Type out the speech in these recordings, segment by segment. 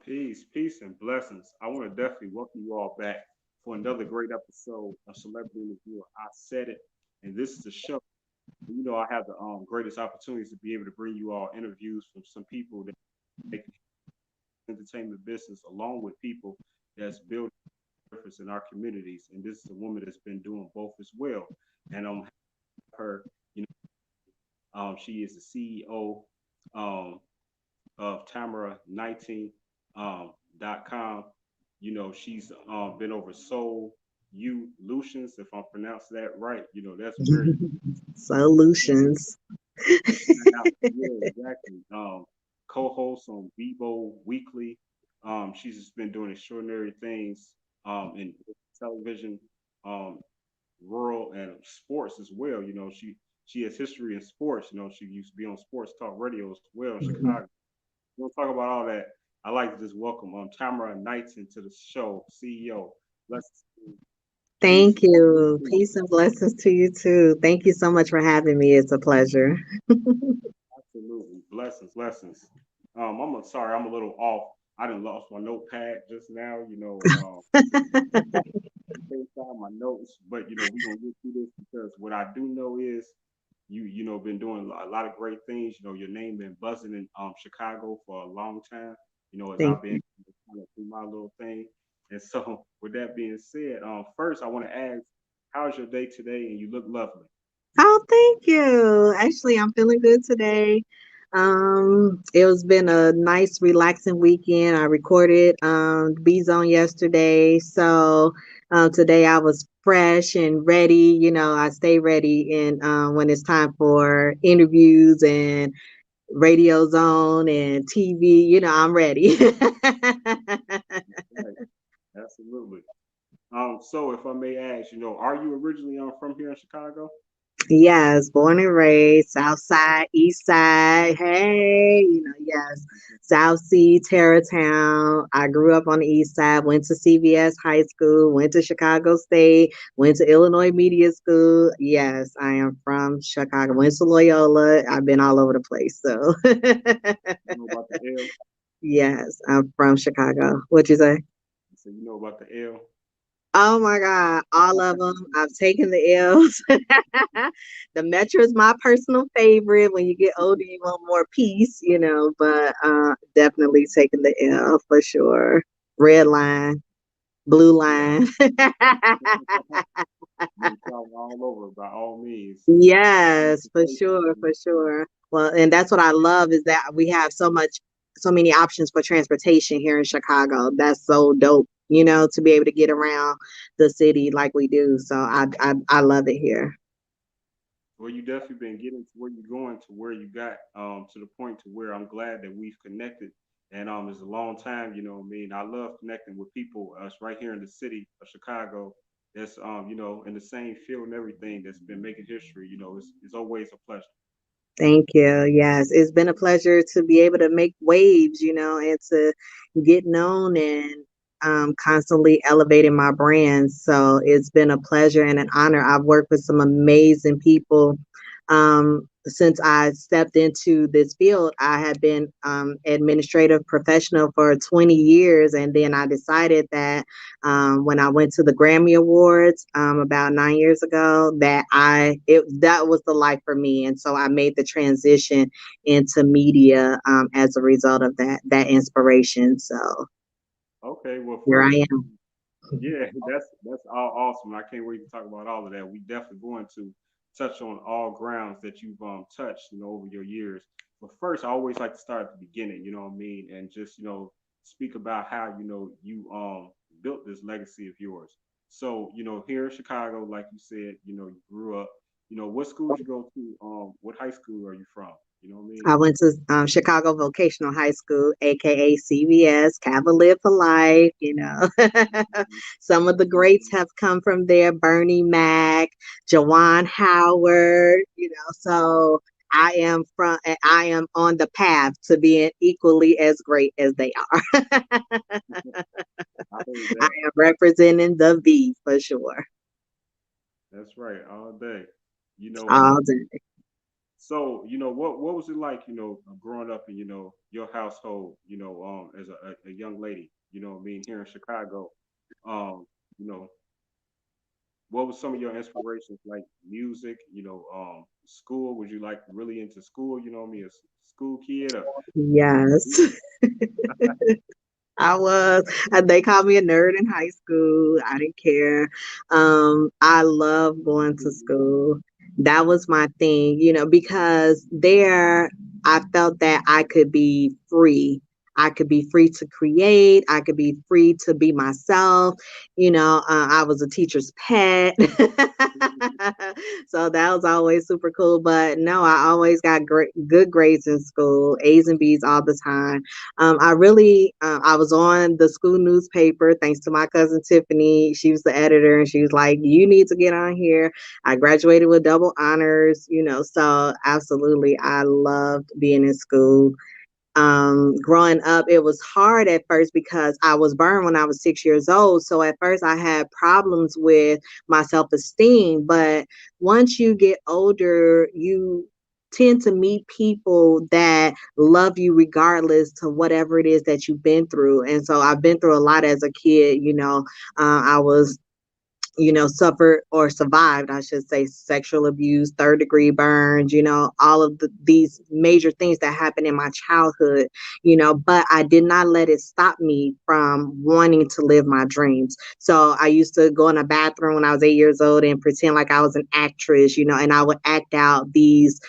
Peace, and blessings. I want to definitely welcome you all back for another great episode of Celebrity Interviewer. I said it, and this is the show. I have the greatest opportunities to be able to bring you all interviews from some people that make entertainment business, along with people that's building difference in our communities. And this is a woman that's been doing both as well. And her, you she is the CEO um, of Tamara Knighten .com. She's been over Soul You Lutions, if I'm pronouncing that right. That's very Solutions. yeah, exactly. Co-host on BIBO Weekly. She's just been doing extraordinary things in television, um, rural and sports as well. She has history in sports. She used to be on sports talk radio as well in Chicago. We'll talk about all that. I like to just welcome Tamara Knighten to the show, CEO. Let's peace Thank and blessings you. to you. Peace and blessings to you too. Thank you so much for having me. It's a pleasure. Absolutely. Blessings. Sorry, I'm a little off. I didn't lost my notepad just now, can't find my notes, but we're gonna get through this because what I do know is you been doing a lot of great things. Your name been buzzing in Chicago for a long time. As Thank I've been you. kind of through my little thing. And so, with that being said, first I want to ask, how's your day today? And you look lovely. Oh, thank you. Actually, I'm feeling good today. It was been a nice, relaxing weekend. I recorded B Zone yesterday, so today I was fresh and ready. I stay ready, and when it's time for interviews and radio zone and TV, I'm ready. Right, absolutely. So if I may ask, are you originally from here in Chicago? Yes, born and raised, South Side, East Side. Hey, yes, South Sea, Terratown. I grew up on the East Side, went to CVS High School, went to Chicago State, went to Illinois Media School. Yes, I am from Chicago. Went to Loyola. I've been all over the place. So, You know about the L? yes, I'm from Chicago. What you say? So you know about the L? Oh my God, all of them. I've taken the L's. The Metro is my personal favorite. When you get older, you want more peace, but definitely taking the L for sure. Red line, blue line. You can travel all over by all means. Yes, for Transportation, sure, for sure. Well, and that's what I love is that we have so many options for transportation here in Chicago. That's so dope, to be able to get around the city like we do. So I love it here. Well, you definitely been getting to where you're going to where you got to the point to where I'm glad that we've connected. And it's a long time, what I mean. I love connecting with people us right here in the city of Chicago that's in the same field and everything that's been making history. It's always a pleasure. Thank you. Yes, it's been a pleasure to be able to make waves, and to get known and constantly elevating my brand. So it's been a pleasure and an honor. I've worked with some amazing people. Since I stepped into this field, I had been administrative professional for 20 years, and then I decided that when I went to the Grammy Awards about 9 years ago, that was the life for me, and so I made the transition into media as a result of that inspiration. So Okay, well, here first, I am. yeah, that's all awesome. I can't wait to talk about all of that. We definitely going to touch on all grounds that you've touched, over your years. But first, I always like to start at the beginning, you know what I mean, and just speak about how you built this legacy of yours. So here in Chicago, like you said, you grew up. What school did you go to? What high school are you from? You know what I mean? I went to Chicago Vocational High School, aka CVS, Cavalier for life. Some of the greats have come from there: Bernie Mac, Jawan Howard. So I am on the path to being equally as great as they are. I heard I that. am representing the V for sure That's right, all day. You know, all day. So, what was it like, growing up in, your household, as a young lady, being here in Chicago, um, you know, what was some of your inspirations, like music, school? Was you like really into school, a school kid or Yes. I was. They called me a nerd in high school. I didn't care. I love going to school. That was my thing, because there I felt that I could be free. I could be free to create. I could be free to be myself. I was a teacher's pet. So that was always super cool. But no, I always got good grades in school, A's and B's all the time. I was on the school newspaper thanks to my cousin Tiffany. She was the editor, and she was like, "You need to get on here." I graduated with double honors, so absolutely, I loved being in school. Growing up, it was hard at first because I was burned when I was 6 years old. So at first, I had problems with my self esteem. But once you get older, you tend to meet people that love you regardless to whatever it is that you've been through. And so I've been through a lot as a kid. I was suffered or survived, I should say, sexual abuse, third degree burns, all of these major things that happened in my childhood, but I did not let it stop me from wanting to live my dreams. So I used to go in a bathroom when I was 8 years old and pretend like I was an actress, and I would act out these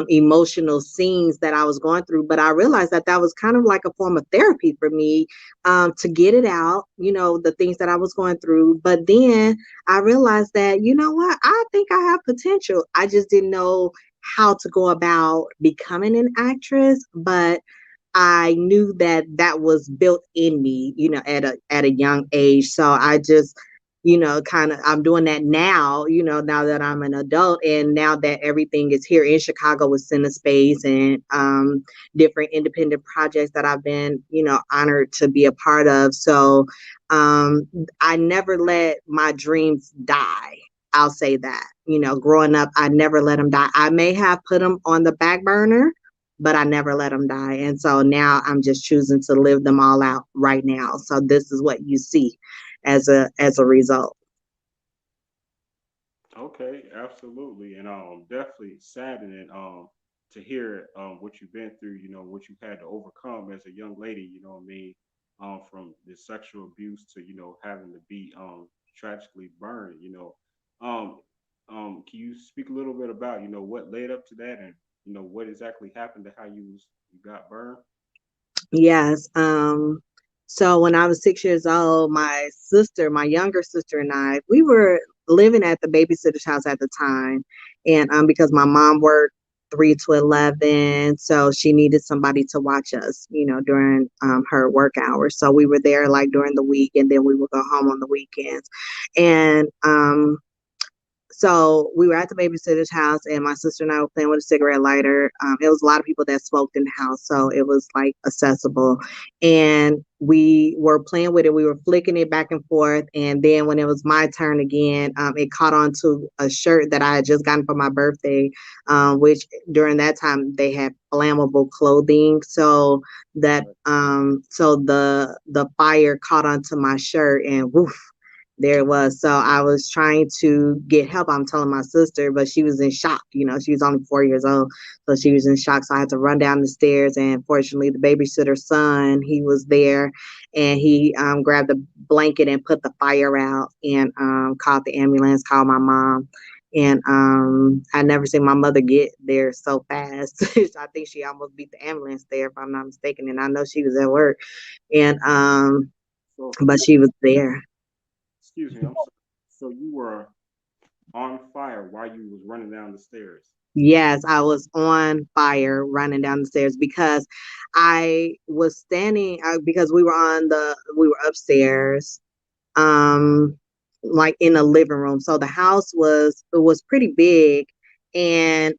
emotional scenes that I was going through. But I realized that that was kind of like a form of therapy for me, to get it out, the things that I was going through. But then I realized that, you know what, I think I have potential. I just didn't know how to go about becoming an actress, but I knew that that was built in me, at a young age. So I just, kind of I'm doing that now, now that I'm an adult, and now that everything is here in Chicago with Space and different independent projects that I've been, honored to be a part of. So um I never let my dreams die. I'll say that. Growing up, I never let them die. I may have put them on the back burner, but I never let them die. And so now I'm just choosing to live them all out right now. So this is what you see as a result. okay, absolutely, and definitely saddening to hear what you've been through, what you had to overcome as a young lady, what I mean, from the sexual abuse to having to be tragically burned, um can you speak a little bit about what led up to that and what exactly happened to how you got burned? Yes. So when I was 6 years old, my sister, my younger sister, and I, we were living at the babysitter's house at the time. And because my mom worked 3 to 11, so she needed somebody to watch us, during her work hours. So we were there like during the week, and then we would go home on the weekends. And so we were at the babysitter's house, and my sister and I were playing with a cigarette lighter. It was a lot of people that smoked in the house, so it was like accessible. And we were playing with it. We were flicking it back and forth. And then when it was my turn again, it caught on to a shirt that I had just gotten for my birthday, which during that time they had flammable clothing. So the fire caught onto my shirt, and woof, there it was. So I was trying to get help. I'm telling my sister, but she was in shock. She was only 4 years old. So she was in shock. So I had to run down the stairs. And fortunately, the babysitter's son, he was there, and he grabbed a blanket and put the fire out, and called the ambulance, called my mom. And I never seen my mother get there so fast. I think she almost beat the ambulance there, if I'm not mistaken. And I know she was at work. And So but you she was there. excuse me, I'm sorry. So you were on fire while you was running down the stairs. Yes, I was on fire running down the stairs because I was standing, because we were upstairs, um like in a living room. So the house was, it was pretty big, And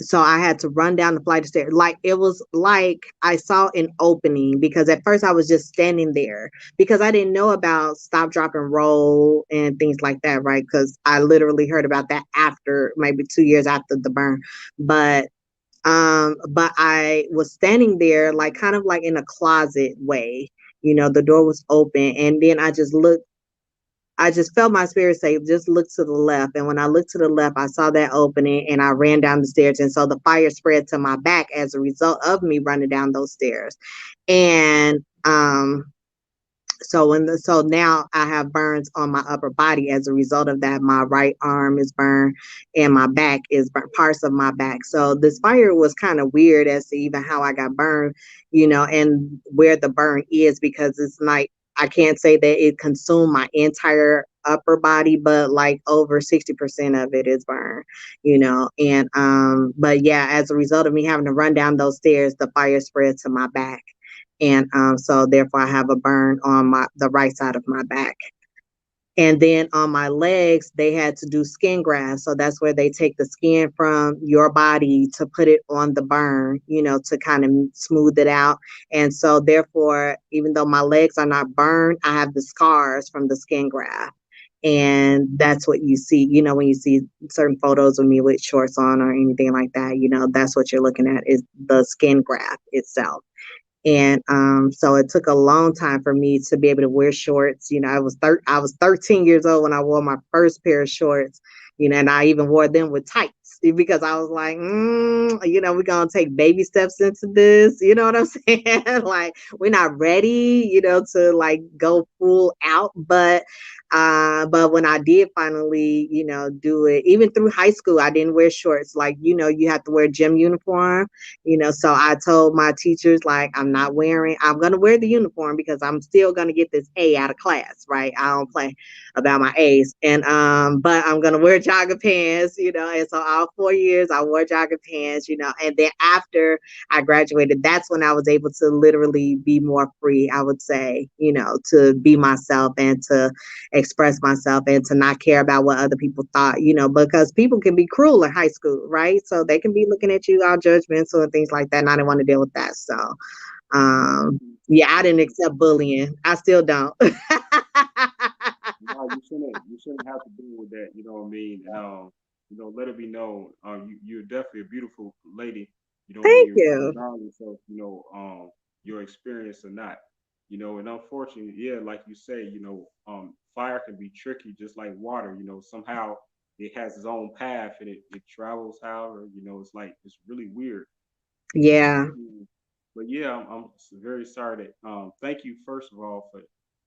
so I had to run down the flight of stairs. Like it was like I saw an opening, because at first I was just standing there because I didn't know about stop, drop, and roll and things like that, right? Because I literally heard about that after, maybe 2 years after the burn. But I was standing there like kind of like in a closet way. The door was open, and then I just felt my spirit say, just look to the left. And when I looked to the left, I saw that opening, and I ran down the stairs. And so the fire spread to my back as a result of me running down those stairs. And so now I have burns on my upper body as a result of that. My right arm is burned, and my back is burnt, parts of my back. So this fire was kind of weird as to even how I got burned, and where the burn is, because it's like I can't say that it consumed my entire upper body, but like over 60% of it is burned, and but yeah, as a result of me having to run down those stairs, the fire spread to my back. And so therefore I have a burn on the right side of my back. And then on my legs, they had to do skin grafts. So that's where they take the skin from your body to put it on the burn, to kind of smooth it out. And so therefore, even though my legs are not burned, I have the scars from the skin graft. And that's what you see, when you see certain photos of me with shorts on or anything like that, that's what you're looking at, is the skin graft itself. And so it took a long time for me to be able to wear shorts. I was 13 years old when I wore my first pair of shorts, and I even wore them with tights because I was like, we're going to take baby steps into this. You know what I'm saying? Like, we're not ready, to like go full out. But when I did finally, do it, even through high school, I didn't wear shorts. Like, you have to wear gym uniform. So I told my teachers, like, I'm going to wear the uniform because I'm still going to get this A out of class, right? I don't play about my A's. And, but I'm going to wear jogger pants, and so all 4 years I wore jogger pants, and then after I graduated, that's when I was able to literally be more free, I would say, to be myself and to express myself and to not care about what other people thought, because people can be cruel in high school, right? So they can be looking at you all judgmental and things like that. And I didn't want to deal with that. So, yeah, I didn't accept bullying. I still don't. No, you shouldn't have to deal with that. You know what I mean? And let it be known. You're definitely a beautiful lady. You know what I Thank mean? you. Regardless of your experience or not. And unfortunately, yeah, like you say, fire can be tricky, just like water. Somehow it has its own path and it travels. However, it's like it's really weird. Yeah. Mm. But yeah, I'm very sorry that. Thank you first of all for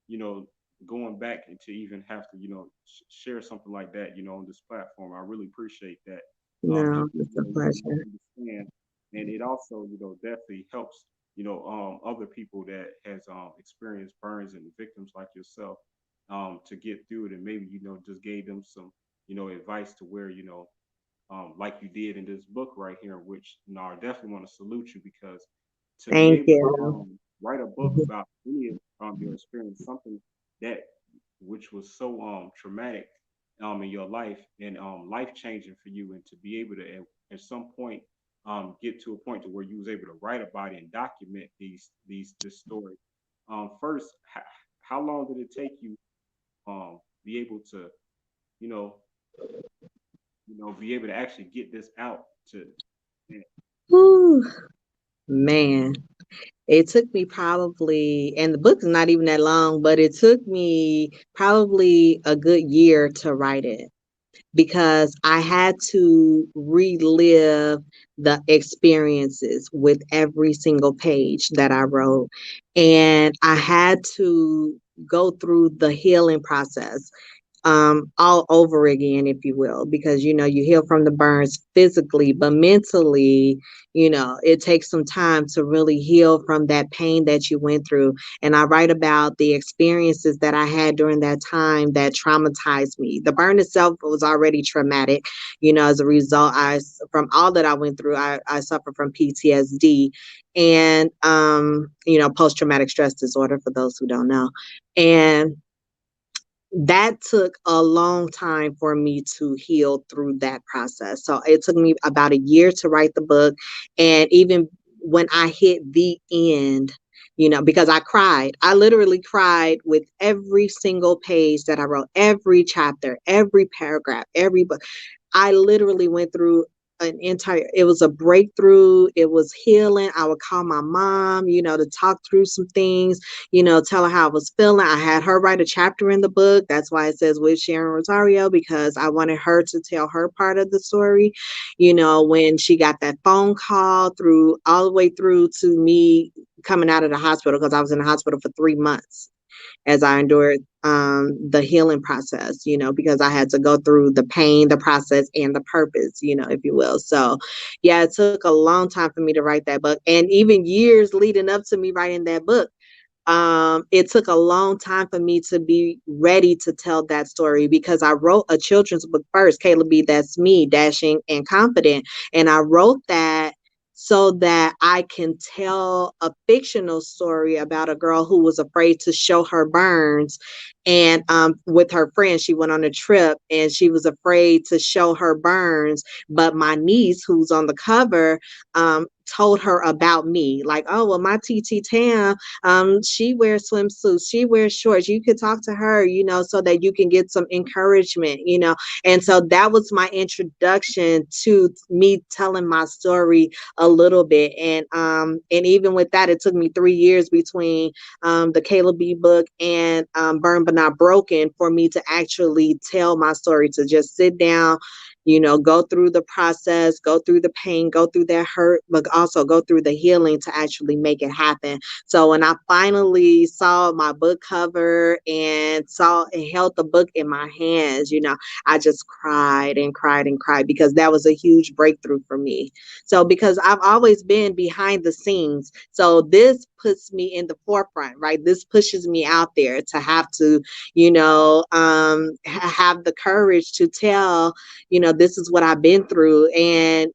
you know going back and to even have to share something like that on this platform. I really appreciate that. No, Just it's a you pleasure. understand, and it also definitely helps other people that has experienced burns and victims like yourself to get through it, and maybe just gave them some advice to where like you did in this book right here, which I definitely want to salute you because to be Thank able to you. write a book about any of your experience, something that which was so traumatic in your life and life changing for you, and to be able to at some point get to a point to where you was able to write about it and document this story. First, how long did it take you be able to you know be able to actually get this out to Whew, man. It took me probably, and the book's not even that long, but it took me probably a good year to write it, because I had to relive the experiences with every single page that I wrote. And I had to go through the healing process all over again, if you will, because you heal from the burns physically, but mentally, it takes some time to really heal from that pain that you went through. And I write about the experiences that I had during that time that traumatized me. The burn itself was already traumatic, as a result, from all that I went through, I suffer from PTSD and post-traumatic stress disorder, for those who don't know. And that took a long time for me to heal through that process. So it took me about a year to write the book. And even when I hit the end, because I cried, I literally cried with every single page that I wrote, every chapter, every paragraph, every book. I literally went through it was a breakthrough. It was healing. I would call my mom, to talk through some things, tell her how I was feeling. I had her write a chapter in the book. That's why it says with Sharon Rosario, because I wanted her to tell her part of the story. When she got that phone call through all the way through to me coming out of the hospital, because I was in the hospital for 3 months as I endured the healing process, because I had to go through the pain, the process, and the purpose, if you will. So, yeah, it took a long time for me to write that book. And even years leading up to me writing that book, it took a long time for me to be ready to tell that story, because I wrote a children's book first, Caleb B. That's Me, Dashing and Confident. And I wrote that so that I can tell a fictional story about a girl who was afraid to show her burns. And with her friend, she went on a trip and she was afraid to show her burns. But my niece, who's on the cover, told her about me, like, oh, well, my TT Tam, she wears swimsuits, she wears shorts, you could talk to her, so that you can get some encouragement, and so that was my introduction to me telling my story a little bit. And even with that, it took me 3 years between the Caleb B book and Burn But Not Broken for me to actually tell my story, to just sit down, go through the process, go through the pain, go through that hurt, but also go through the healing to actually make it happen. So when I finally saw my book cover and saw and held the book in my hands, I just cried and cried and cried, because that was a huge breakthrough for me. So because I've always been behind the scenes, so this puts me in the forefront, right? This pushes me out there to have to, have the courage to tell, this is what I've been through. And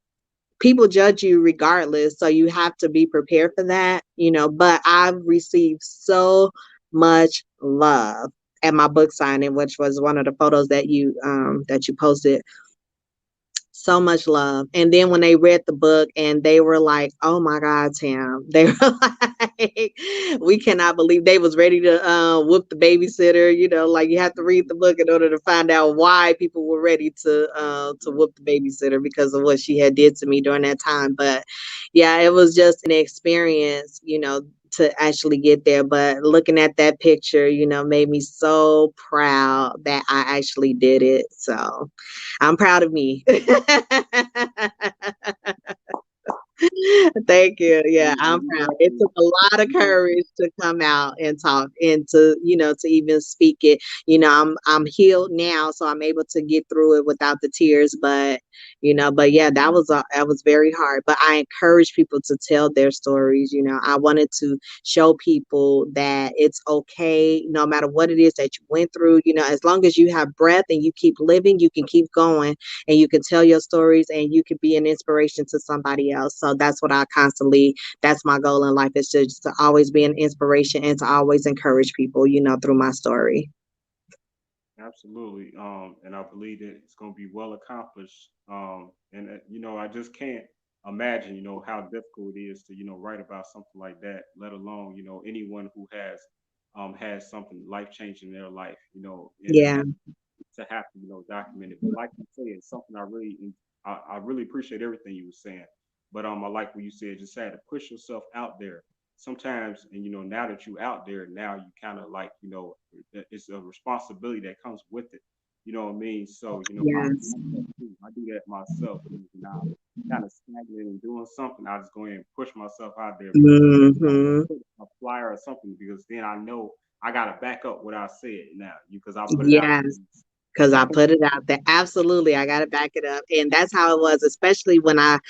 people judge you regardless. So you have to be prepared for that, but I've received so much love at my book signing, which was one of the photos that you posted. So much love. And then when they read the book and they were like, oh my God, Tam, they were like, we cannot believe, they was ready to whoop the babysitter. Like, you have to read the book in order to find out why people were ready to whoop the babysitter, because of what she had did to me during that time. But yeah, it was just an experience, to actually get there. But looking at that picture, made me so proud that I actually did it. So I'm proud of me. Thank you. Yeah, I'm You proud. It definitely, took a lot of courage to come out and talk, and to even speak it. I'm healed now, so I'm able to get through it without the tears. But yeah, that was very hard. But I encourage people to tell their stories. I wanted to show people that it's okay, no matter what it is that you went through. As long as you have breath and you keep living, you can keep going, and you can tell your stories, and you can be an inspiration to somebody else. So that's my goal in life, is just to always be an inspiration and to always encourage people, through my story. absolutely. And I believe that it's going to be well accomplished. And I just can't imagine, how difficult it is to, write about something like that, let alone, anyone who has something life changing in their life, and Yeah. to have to document it. But like you say, it's something I really appreciate everything you were saying. But I like what you said, just had to push yourself out there sometimes. And now that you're out there, now you kind of like it's a responsibility that comes with it. You know what I mean? So I'm Yes. like that too. I do that myself. Now kind of stagnant and doing something, I just go ahead and push myself out there, Hmm. put a flyer or something, because then I know I gotta back up what I said now, because I put it out Yes. Because I there. put it out there. Absolutely. I got to back it up. And that's how it was, especially when I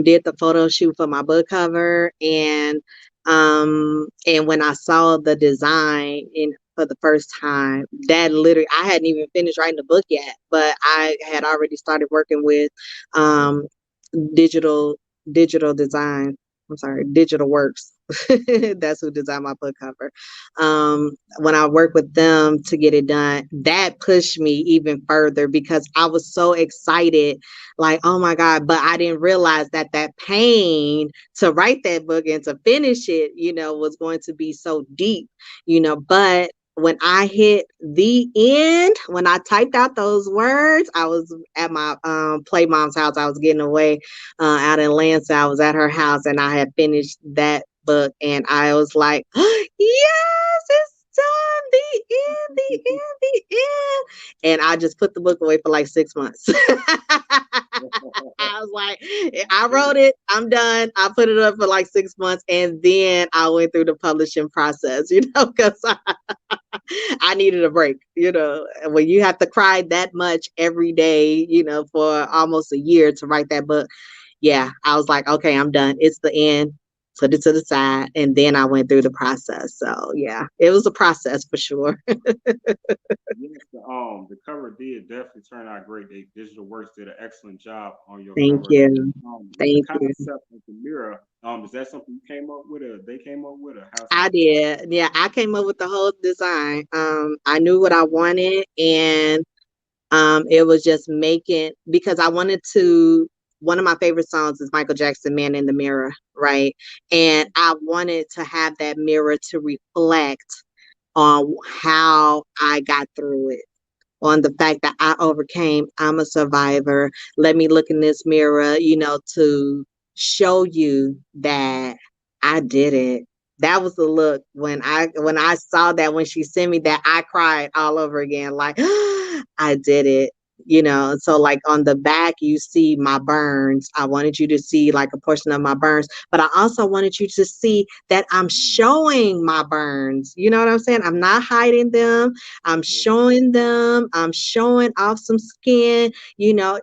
did the photo shoot for my book cover. And when I saw the design for the first time, that literally, I hadn't even finished writing the book yet, but I had already started working with um, digital, digital design. I'm sorry, digital works. That's who designed my book cover. When I worked with them to get it done, that pushed me even further because I was so excited, like, oh my God, but I didn't realize that that pain to write that book and to finish it, was going to be so deep, but when I hit the end, when I typed out those words, I was at my play mom's house. I was getting away out in Lansing. I was at her house and I had finished that book and I was like, yes, it's done. The end, the end, the end. And I just put the book away for like 6 months. I was like, I wrote it, I'm done. I put it up for like 6 months and then I went through the publishing process, because I needed a break, when you have to cry that much every day, for almost a year to write that book. Yeah, I was like, okay, I'm done. It's the end. Put it to the side. And then I went through the process. So yeah, it was a process for sure. Yes, the cover did definitely turn out great. Digital Works did an excellent job on your Thank cover. you. With the Thank you. concept of the mirror, is that something you came up with, or they came up with, or how's I that? did. Yeah, I came up with the whole design. I knew what I wanted and it was just making because I wanted to. One of my favorite songs is Michael Jackson, "Man in the Mirror," right? And I wanted to have that mirror to reflect on how I got through it, on the fact that I overcame. I'm a survivor. Let me look in this mirror, to show you that I did it. That was the look when I saw that when she sent me that I cried all over again like I did it. So like on the back you see my burns. I wanted you to see like a portion of my burns, but I also wanted you to see that I'm showing my burns. You know what I'm saying? I'm not hiding them. I'm showing them, I'm showing off some skin,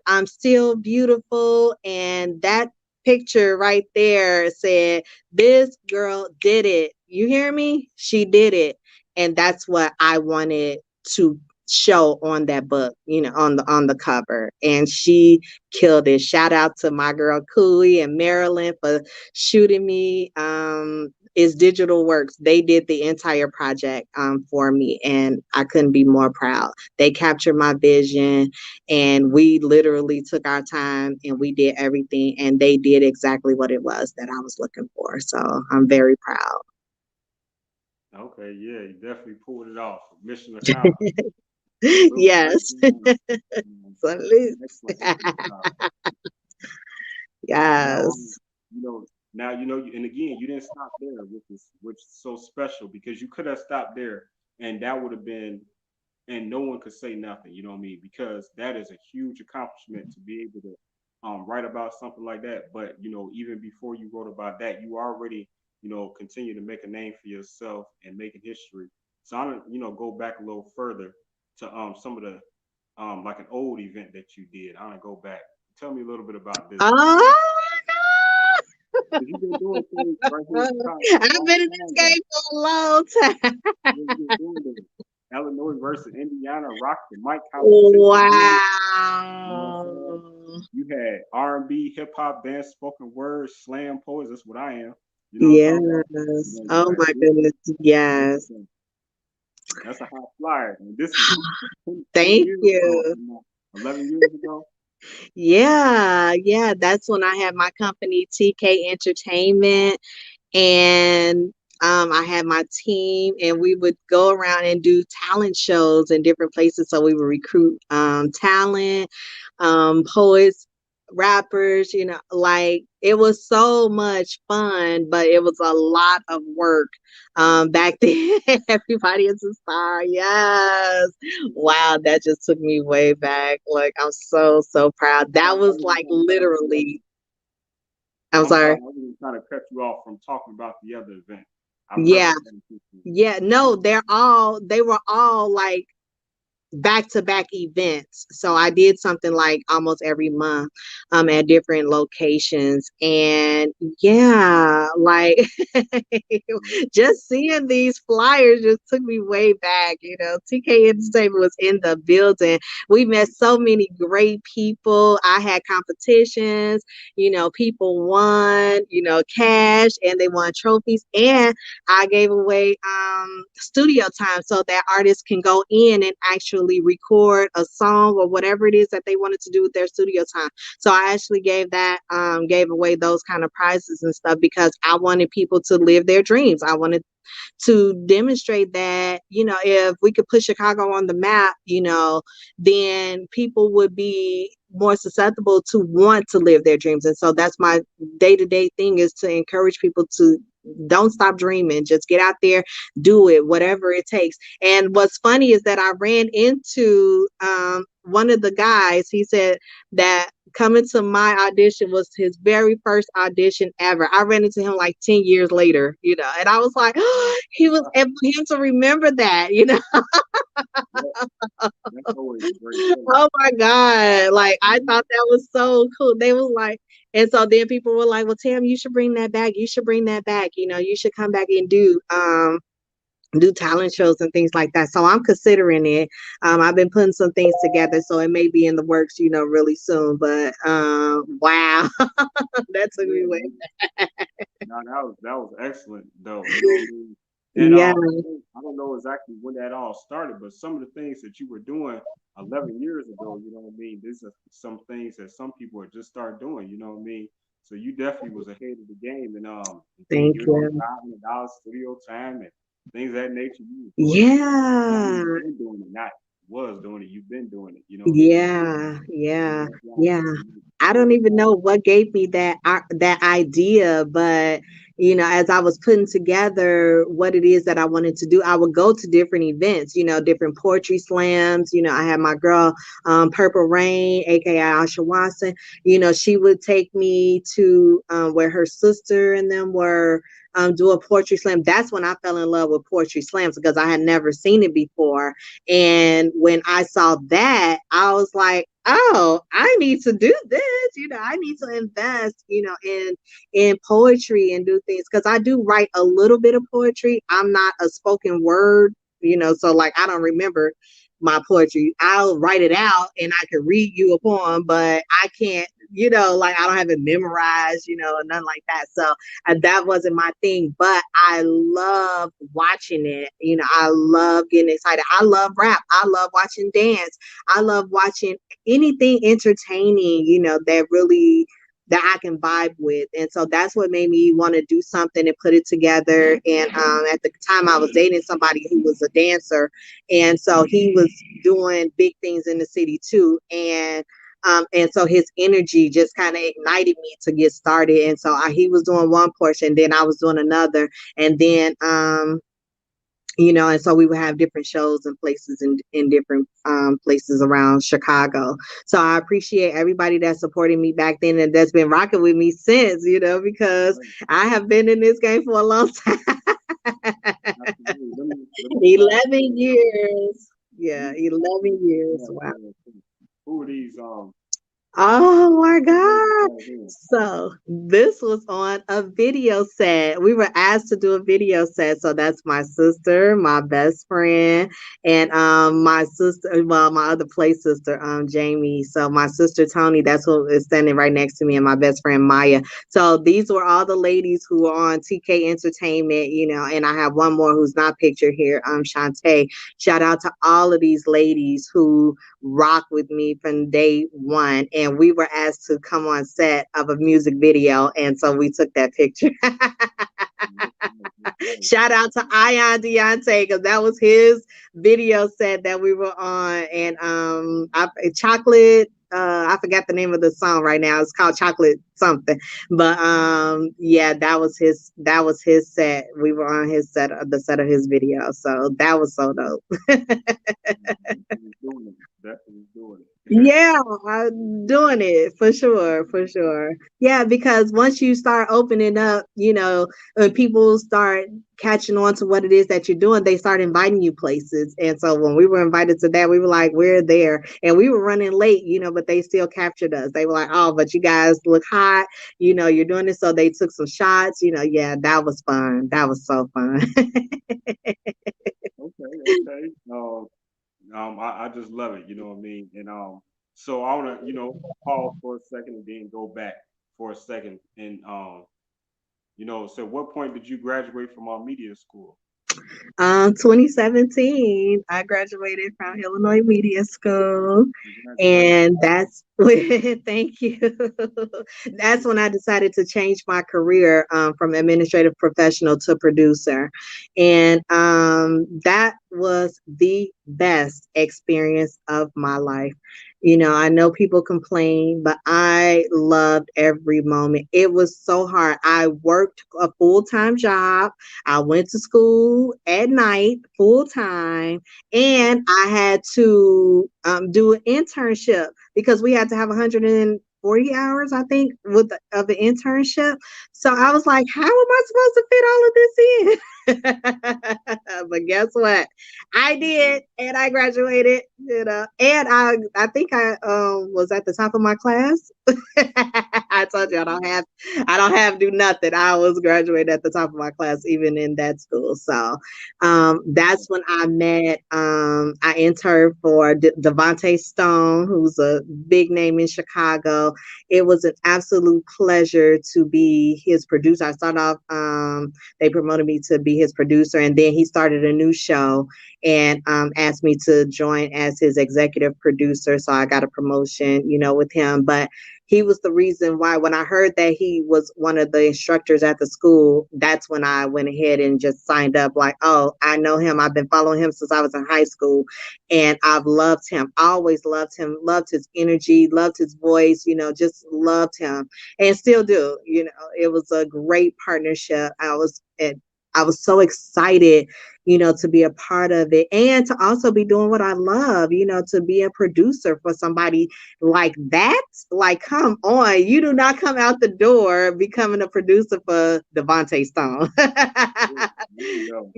I'm still beautiful. And that picture right there said, this girl did it. You hear me? She did it. And that's what I wanted to show on that book, on the cover. And she killed it. Shout out to my girl Cooey and Marilyn for shooting me. Is Digital Works. They did the entire project for me, and I couldn't be more proud. They captured my vision, and we literally took our time and we did everything, and they did exactly what it was that I was looking for. So I'm very proud. Okay, yeah, you definitely pulled it off. Mission accomplished. Salute, Yes. Salute. excellent, excellent job. Now, Yes. you know, and again, you didn't stop there, which is so special because you could have stopped there, and that would have been, and no one could say nothing. You know what I mean? Because that is a huge accomplishment to be able to write about something like that. But even before you wrote about that, you already continue to make a name for yourself and making history. So I'm gonna go back a little further to some of the like an old event that you did. I'm gonna go back. Tell me a little bit about this. Oh, You've been doing things right here in Chicago for a I've long been in this time though. game for a long time. You've been doing this. Illinois versus Indiana, rock the mic competition. You know what I'm saying? Wow. You had R&B, hip hop, dance, spoken word, slam poets. That's what I am. You know what I'm talking about? Yes. You Oh had my business. goodness. Yes. That's a high flyer. And this is 10 Thank years ago, you. 11 years ago. Yeah. Yeah. That's when I had my company, TK Entertainment. And I had my team, and we would go around and do talent shows in different places. So we would recruit talent, poets, rappers. Like it was so much fun, but it was a lot of work back then. Everybody is a star. Yes. Wow, that just took me way back. Like I'm so proud. I'm That sorry, I was wasn't like trying to cut you off. literally. I'm I'm sorry, sorry. I wasn't trying to cut you off from talking about the other event. I'm Yeah. perfectly. Yeah, no, they were all like back-to-back events. So I did something like almost every month at different locations. And yeah, like just seeing these flyers just took me way back. TK Entertainment was in the building. We met so many great people. I had competitions, people won, cash, and they won trophies. And I gave away studio time so that artists can go in and actually record a song or whatever it is that they wanted to do with their studio time. So I actually gave away those kind of prizes and stuff because I wanted people to live their dreams. I wanted to demonstrate that, if we could put Chicago on the map, then people would be more susceptible to want to live their dreams. And so that's my day-to-day thing, is to encourage people to don't stop dreaming. Just get out there, do it, whatever it takes. And what's funny is that I ran into one of the guys. He said that coming to my audition was his very first audition ever. I ran into him like 10 years later, and I was like, he was able him to remember that. That's always a great thing. Oh my God. Like, I thought that was so cool. They was like, and so then people were like, well, Tam, you should bring that back. You should bring that back. You should come back and do talent shows and things like that. So I'm considering it. I've been putting some things together, so it may be in the works, really soon. But wow, that took me way. No, that was excellent though. You know what I mean? And Yeah, I don't know exactly when that all started, but some of the things that you were doing 11 years ago, you know what I mean? These are some things that some people are just start doing, you know what I mean? So you definitely was ahead of the game, and then thank you're on you. $500 studio time and things of that nature. You was doing it. I mean, Yeah, you've been doing it, not was doing it. You've been doing it. You know what I mean? yeah, And yeah, that's why yeah. I people don't are even know what gave me that idea, but as I was putting together what it is that I wanted to do, I would go to different events, different poetry slams. I had my girl, Purple Rain, aka Asha Watson. She would take me to where her sister and them were do a poetry slam. That's when I fell in love with poetry slams because I had never seen it before. And when I saw that, I was like, oh, I need to do this. I need to invest, in poetry and do things because I do write a little bit of poetry. I'm not a spoken word, so like I don't remember my poetry. I'll write it out and I can read you a poem, but I can't, like I don't have it memorized, or nothing like that. So that wasn't my thing, but I love watching it. I love getting excited. I love rap. I love watching dance. I love watching anything entertaining, that really that I can vibe with. And so that's what made me want to do something and put it together. And at the time I was dating somebody who was a dancer. And so he was doing big things in the city too. And so his energy just kind of ignited me to get started. And so he was doing one portion, then I was doing another. And then and so we would have different shows and places in different places around Chicago. So I appreciate everybody that supported me back then and that's been rocking with me since, because I have been in this game for a long time. let me start. 11 years. Yeah, 11 years. Wow. Who are these Oh my ladies God. right here? So this was on a video set. We were asked to do a video set. So that's my sister, my best friend, and my sister, well, my other play sister, Jamie. So my sister Tony, that's who is standing right next to me, and my best friend Maya. So these were all the ladies who were on TK Entertainment, and I have one more who's not pictured here, Shantae. Shout out to all of these ladies who rock with me from day one. And we were asked to come on set of a music video. And so we took that picture. Shout out to Ion Deontay because that was his video set that we were on. And chocolate. I forgot the name of the song right now. It's called Chocolate something. But yeah, that was his set. We were on his set, the set of his video. So that was so dope. Definitely doing it. Definitely doing it. Yeah, I'm doing it for sure, for sure. Yeah, because once you start opening up, people start catching on to what it is that you're doing, they start inviting you places. And so when we were invited to that, we were like, we're there. And we were running late, but they still captured us. They were like, oh, but you guys look hot, you're doing this. So they took some shots, yeah, that was fun. That was so fun. Okay, okay. I just love it. You know what I mean? And so I want to pause for a second and then go back for a second. And so what point did you graduate from our media school? 2017, I graduated from Illinois Media School, Congratulations. and that's when, thank you. That's when I decided to change my career from administrative professional to producer. And that was the best experience of my life. I know people complain, but I loved every moment. It was so hard. I worked a full time job. I went to school at night full time, and I had to do an internship because we had to have 140 hours, I think, of the internship. So I was like, how am I supposed to fit all of this in? But guess what? I did, and I graduated. And I think I was at the top of my class. I told you I don't have do nothing. I was graduated at the top of my class, even in that school. So that's when I met. I interned for Devontae Stone, who's a big name in Chicago. It was an absolute pleasure to be his producer. I started off. They promoted me to be his producer, and then he started a new show and asked me to join as his executive producer. So I got a promotion, with him. But he was the reason why, when I heard that he was one of the instructors at the school, that's when I went ahead and just signed up. Like, oh, I know him. I've been following him since I was in high school, and I've loved him. I always loved him, loved his energy, loved his voice, just loved him, and still do. It was a great partnership. I was so excited, to be a part of it and to also be doing what I love, to be a producer for somebody like that. Like, come on, you do not come out the door becoming a producer for Devontae Stone. You know.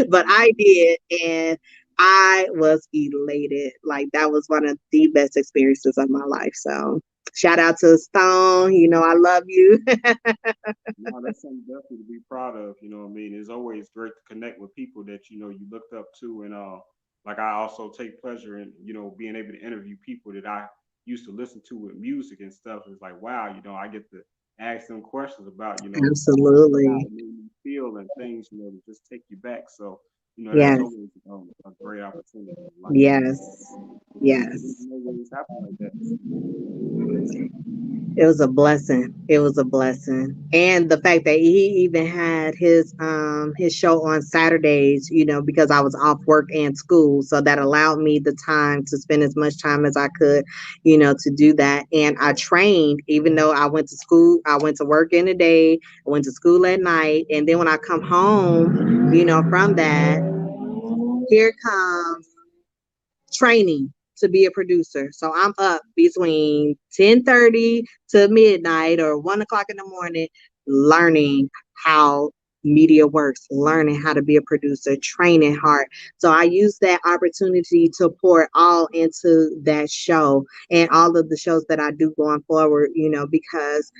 But I did, and I was elated. Like, that was one of the best experiences of my life. So shout out to Stone. I love you. No, that's something definitely to be proud of. You know what I mean? It's always great to connect with people that you looked up to, and like I also take pleasure in being able to interview people that I used to listen to with music and stuff. It's like wow, I get to ask them questions about songs and how Absolutely. it made me feel and things to just take you back. So that's Yes. always a great opportunity in life. Yes. It Yes. doesn't always happen like that. It was a blessing. It was a blessing. And the fact that he even had his show on Saturdays, because I was off work and school. So that allowed me the time to spend as much time as I could, to do that. And I trained, even though I went to school, I went to work in the day, I went to school at night, and then when I come home, from that, here comes training to be a producer. So I'm up between 10:30 to midnight or 1 o'clock in the morning learning how media works, learning how to be a producer, training hard. So I use that opportunity to pour it all into that show and all of the shows that I do going forward, because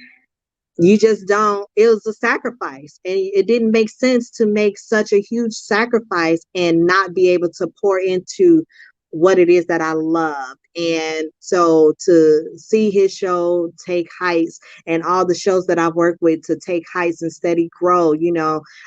you just don't, it was a sacrifice, and it didn't make sense to make such a huge sacrifice and not be able to pour into what it is that I loved. And so to see his show take heights and all the shows that I've worked with to take heights and steady grow,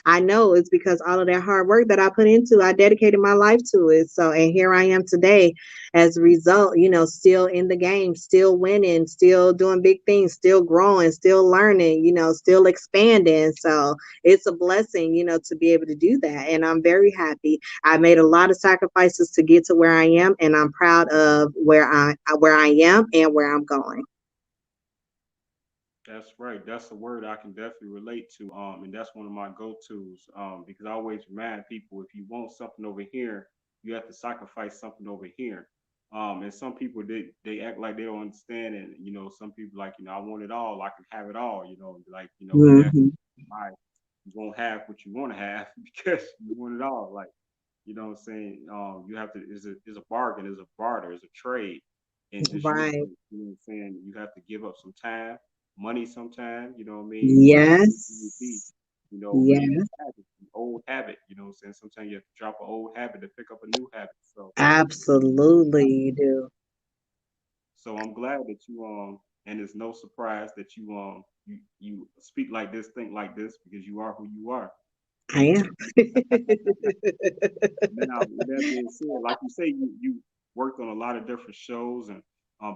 I know it's because all of that hard work that I put into, I dedicated my life to it. So, and here I am today as a result, still in the game, still winning, still doing big things, still growing, still learning, still expanding. So it's a blessing, to be able to do that. And I'm very happy. I made a lot of sacrifices to get to where I am, and I'm proud of where I am and where I'm going. That's right. That's a word I can definitely relate to. And that's one of my go-tos. Because I always remind people if you want something over here, you have to sacrifice something over here. And some people they act like they don't understand, and some people like I want it all, I can have it all, like and that's Hmm. why you won't have what you want to have because you want it all. Like what I'm saying, you have to is a bargain, is a barter, is a trade in this universe. Right. What I'm saying? You have to give up some time, money, sometime. You know what I mean? Whatever it may be. Yes. Or even Yes. habit, an old habit. You know what I'm saying? Sometimes you have to drop an old habit to pick up a new habit. Absolutely, you do. So I'm glad that and it's no surprise that you speak like this, think like this, because you are who you are. I am. Now, with that being said, like you say, you worked on a lot of different shows and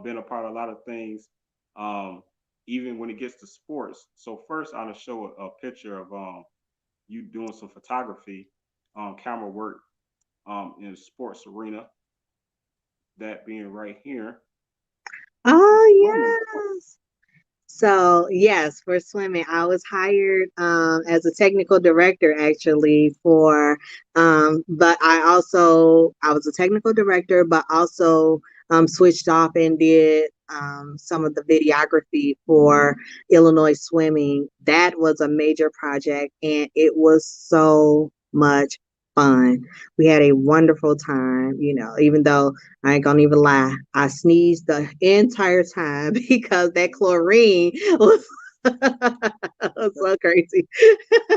been a part of a lot of things, um, even when it gets to sports. So first, I'll show a picture of you doing some photography, camera work in the sports arena. That being right here. Oh, yes. So yes, for swimming, I was hired as a technical director actually for, but I was a technical director, but also switched off and did some of the videography for Illinois swimming. That was a major project, and it was so much fun. We had a wonderful time, even though I ain't gonna even lie. I sneezed the entire time because that chlorine was, was so crazy.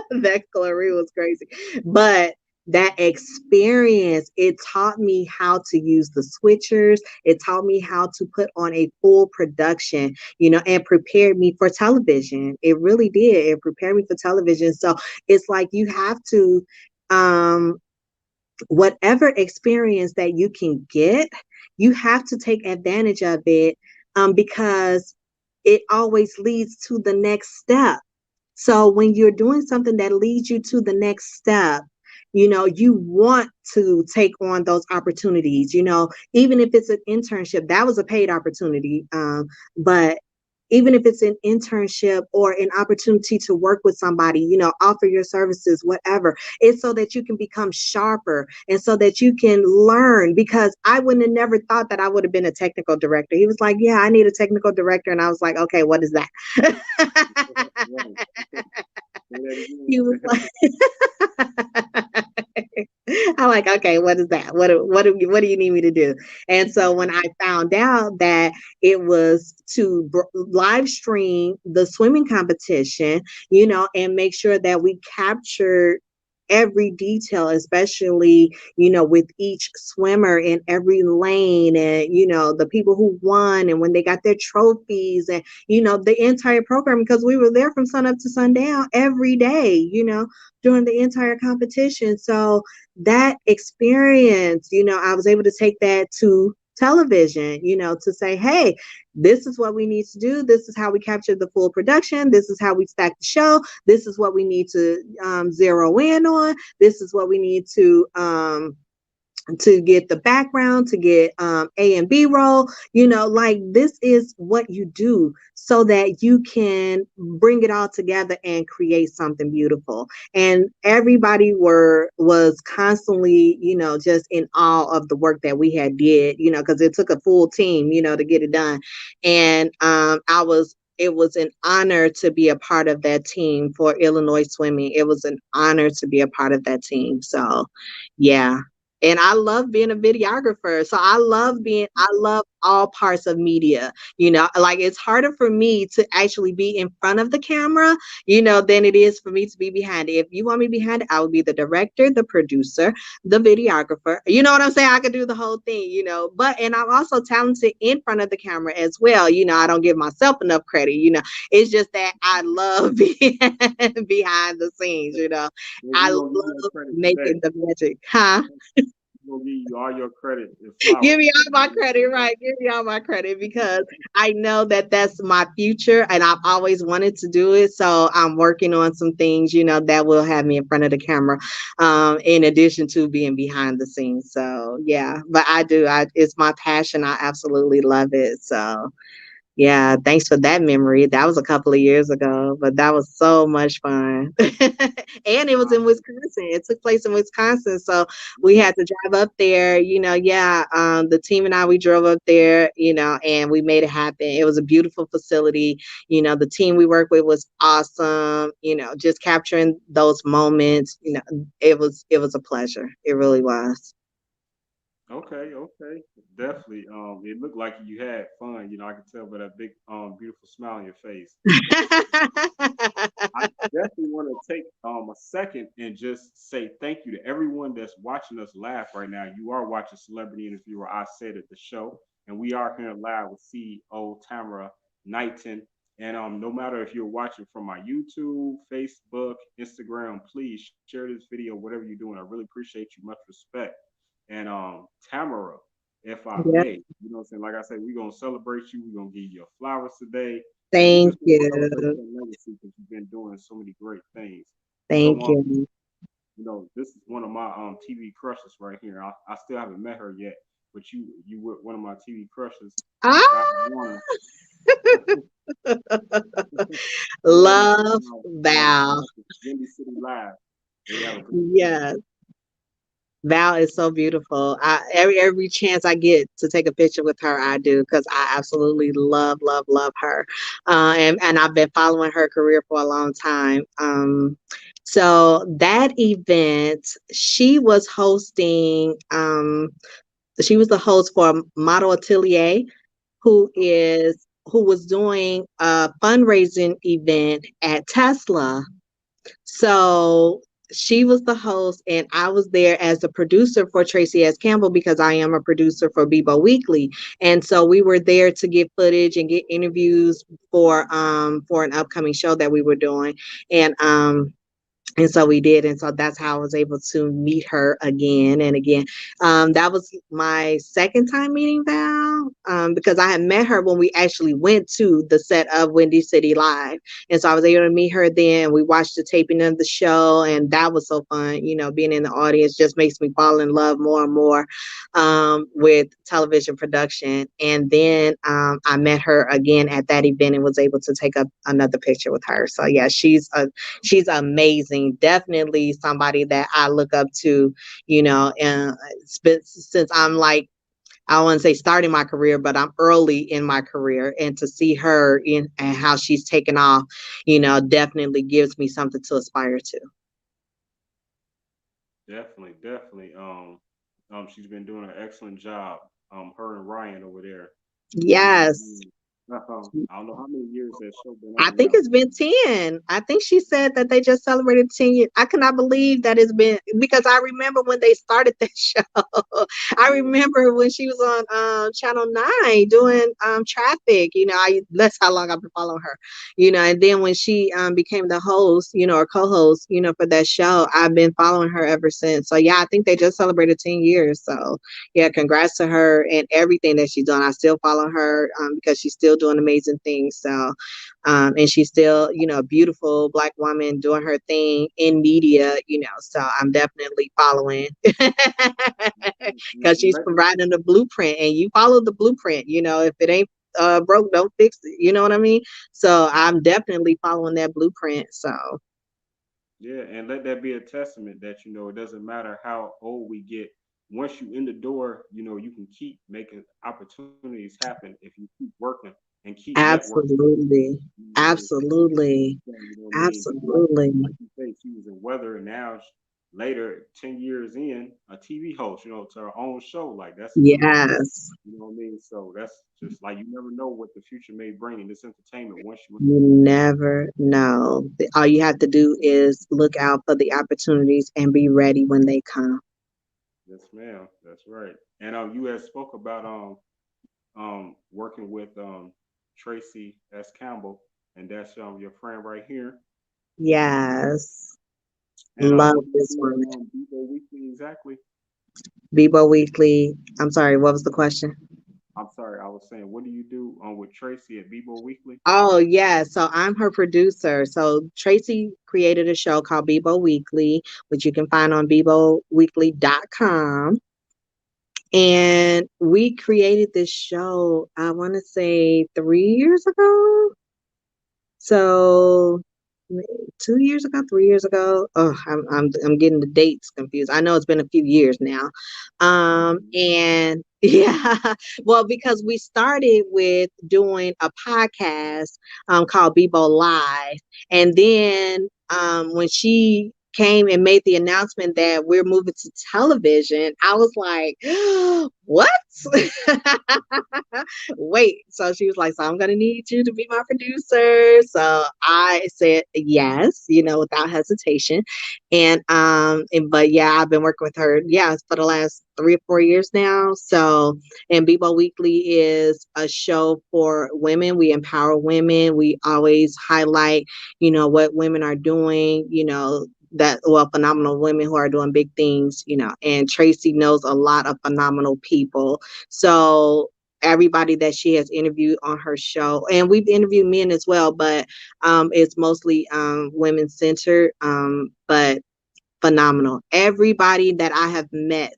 That chlorine was crazy. But that experience, it taught me how to use the switchers. It taught me how to put on a full production, and prepared me for television. It really did. It prepared me for television. So it's like you have to, um, whatever experience that you can get, you have to take advantage of it, because it always leads to the next step. So when you're doing something that leads you to the next step, you want to take on those opportunities, even if it's an internship. That was a paid opportunity. But even if it's an internship or an opportunity to work with somebody, offer your services, whatever, it's so that you can become sharper and so that you can learn. Because I wouldn't have never thought that I would have been a technical director. He was like, yeah, I need a technical director. And I was like, okay, what is that? Right. Say that He was again. like, I'm like, okay, what is that? What do you need me to do? And so when I found out that it was to live stream the swimming competition, and make sure that we captured every detail, especially, with each swimmer in every lane, and, the people who won and when they got their trophies, and, the entire program, because we were there from sun up to sundown every day, during the entire competition. So that experience, I was able to take that to television, to say, hey, this is what we need to do. This is how we capture the full production. This is how we stack the show. This is what we need to zero in on. This is what we need to get the background, to get A and B roll, like this is what you do so that you can bring it all together and create something beautiful. And everybody was constantly, just in awe of the work that we had did, because it took a full team, to get it done. And it was an honor to be a part of that team for Illinois swimming. It was an honor to be a part of that team. So yeah, and I love being a videographer. So I love all parts of media. Like it's harder for me to actually be in front of the camera, than it is for me to be behind it. If you want me behind it, I will be the director, the producer, the videographer. You know what I'm saying? I could do the whole thing, and I'm also talented in front of the camera as well. I don't give myself enough credit, it's just that I love being behind the scenes, Well, I we're gonna give you love that credit today. making the magic, huh? We're gonna give you all your credit and Give flowers me today. all my credit, right? Give me all my credit because I know that that's my future and I've always wanted to do it. So I'm working on some things, that will have me in front of the camera, in addition to being behind the scenes. So yeah, but it's my passion. I absolutely love it. So Yeah, thanks for that memory. That was a couple of years ago, but that was so much fun. And it was in Wow. Wisconsin. It took place in Wisconsin. So we Yeah. had to drive up there, yeah. The team and I, we drove up there, and we made it happen. It was a beautiful facility. The team we worked with was awesome, just capturing those moments, it was a pleasure. It really was. Okay, okay. Definitely. It looked like you had fun. I could tell by that big, beautiful smile on your face. I definitely want to take a second and just say thank you to everyone that's watching us live right now. You are watching Celebrity Interviewer I Said at the show, and we are here live with CEO Tamara Knighten. And no matter if you're watching from my YouTube, Facebook, Instagram, please share this video, whatever you're doing. I really appreciate you. Much respect. And Tamara, if I Yeah, may, you know what I'm saying? Like I said, we're gonna celebrate you. We're gonna give you flowers today, and we thank just want to celebrate you. your legacy because you've been doing so many great things. So, Thank you. this is one of my TV crushes right here. I still haven't met her yet, but you were one of my TV crushes. Val Ah, Warner, Warner, love Val. Windy City Live. They have a great show. Yes. Val is so beautiful. Every chance I get to take a picture with her, I do because I absolutely love, love, love her. And I've been following her career for a long time. So that event, she was hosting. She was the host for Model Atelier, who was doing a fundraising event at Tesla. So she was the host, and I was there as a producer for Traci S. Campbell because I am a producer for BIBO Weekly. And so we were there to get footage and get interviews for an upcoming show that we were doing. And so we did. And so that's how I was able to meet her again and again. That was my second time meeting Val, because I had met her when we actually went to the set of Windy City Live. And so I was able to meet her then. We watched the taping of the show, and that was so fun. Being in the audience just makes me fall in love more and more with television production. And then I met her again at that event and was able to take up another picture with her. So yeah, she's amazing. Definitely somebody that I look up to, and since I'm like, I don't want to say starting my career, but I'm early in my career, and to see her in and how she's taken off, definitely gives me something to aspire to. Definitely, definitely. She's been doing an excellent job. Her and Ryan over there. Yes. I don't know how many years that show been I on think now. it's been 10. I think she said that they just celebrated 10 years. I cannot believe that it's been, because I remember when they started that show. I Yeah, remember when she was on Channel 9 doing traffic. That's how long I've been following her. And then when she became the host, or co-host, for that show, I've been following her ever since. So yeah, I think they just celebrated 10 years. So yeah, congrats to her and everything that she's done. I still follow her because she's still doing amazing things. So and she's still, a beautiful Black woman doing her thing in media, so I'm definitely following because she's let providing the blueprint, and you follow the blueprint. If it ain't broke, don't fix it. You know what I mean? So I'm definitely following that blueprint. So Yeah, and let that be a testament that it doesn't matter how old we get. Once you in the door, you can keep making opportunities happen if you keep working and keep networking. absolutely, You know what I mean? absolutely, You know what I mean? Just absolutely. like you say, she was in weather, and now later, 10 years in, a TV host. To her own show. Like that's a beautiful thing. Yes. You know what I mean? So that's just like you never know what the future may bring in this entertainment once you. You never know. All you have to do is look out for the opportunities and be ready when they come. Yes, ma'am. That's right. And you had spoke about working with Traci S. Campbell, and that's your friend right here. Yes. And Love what do you this do woman. at Vivo Weekly exactly? Bibo Weekly. I'm sorry, what was the question? I'm sorry, I was saying, what do you do with Traci at Vivo Weekly? Oh, yeah. So I'm her producer. So Tracy created a show called Bibo Weekly, which you can find on biboweekly.com. And we created this show, I want to say 3 years ago. So 2 years ago, 3 years ago. Oh, I'm getting the dates confused. I know it's been a few years now. And yeah, well, because we started with doing a podcast called BIBO Live, and then when she came and made the announcement that we're moving to television, I was like, what? Wait. So she was like, so I'm going to need you to be my producer. So I said yes, without hesitation. But yeah, I've been working with her, yeah, for the last 3 or 4 years now. So, and Bebo Weekly is a show for women. We empower women. We always highlight, what women are doing, phenomenal women who are doing big things, and Traci knows a lot of phenomenal people. So everybody that she has interviewed on her show, and we've interviewed men as well, but it's mostly women centered, but phenomenal. Everybody that I have met,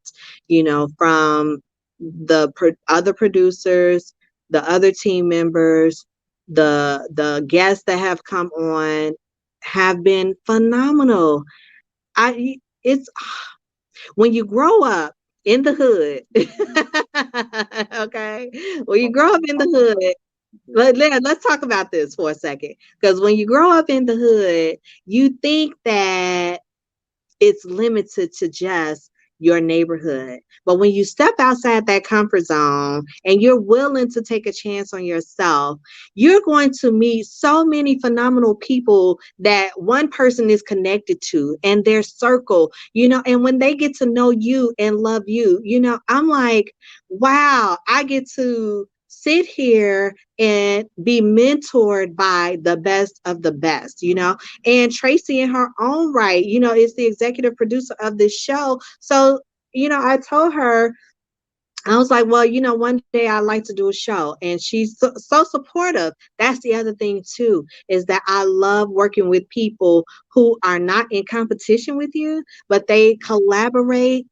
from the other producers, the other team members, the guests that have come on have been phenomenal. I it's when you grow up in the hood, okay? When you grow up in the hood, let's talk about this for a second. Because when you grow up in the hood, you think that it's limited to just your neighborhood. But when you step outside that comfort zone and you're willing to take a chance on yourself, you're going to meet so many phenomenal people that one person is connected to and their circle, and when they get to know you and love you, I'm like, wow, I get to sit here and be mentored by the best of the best, and Traci, in her own right, is the executive producer of this show. So, I told her, I was like, well, one day I'd like to do a show. And she's so supportive. That's the other thing, too, is that I love working with people who are not in competition with you, but they collaborate,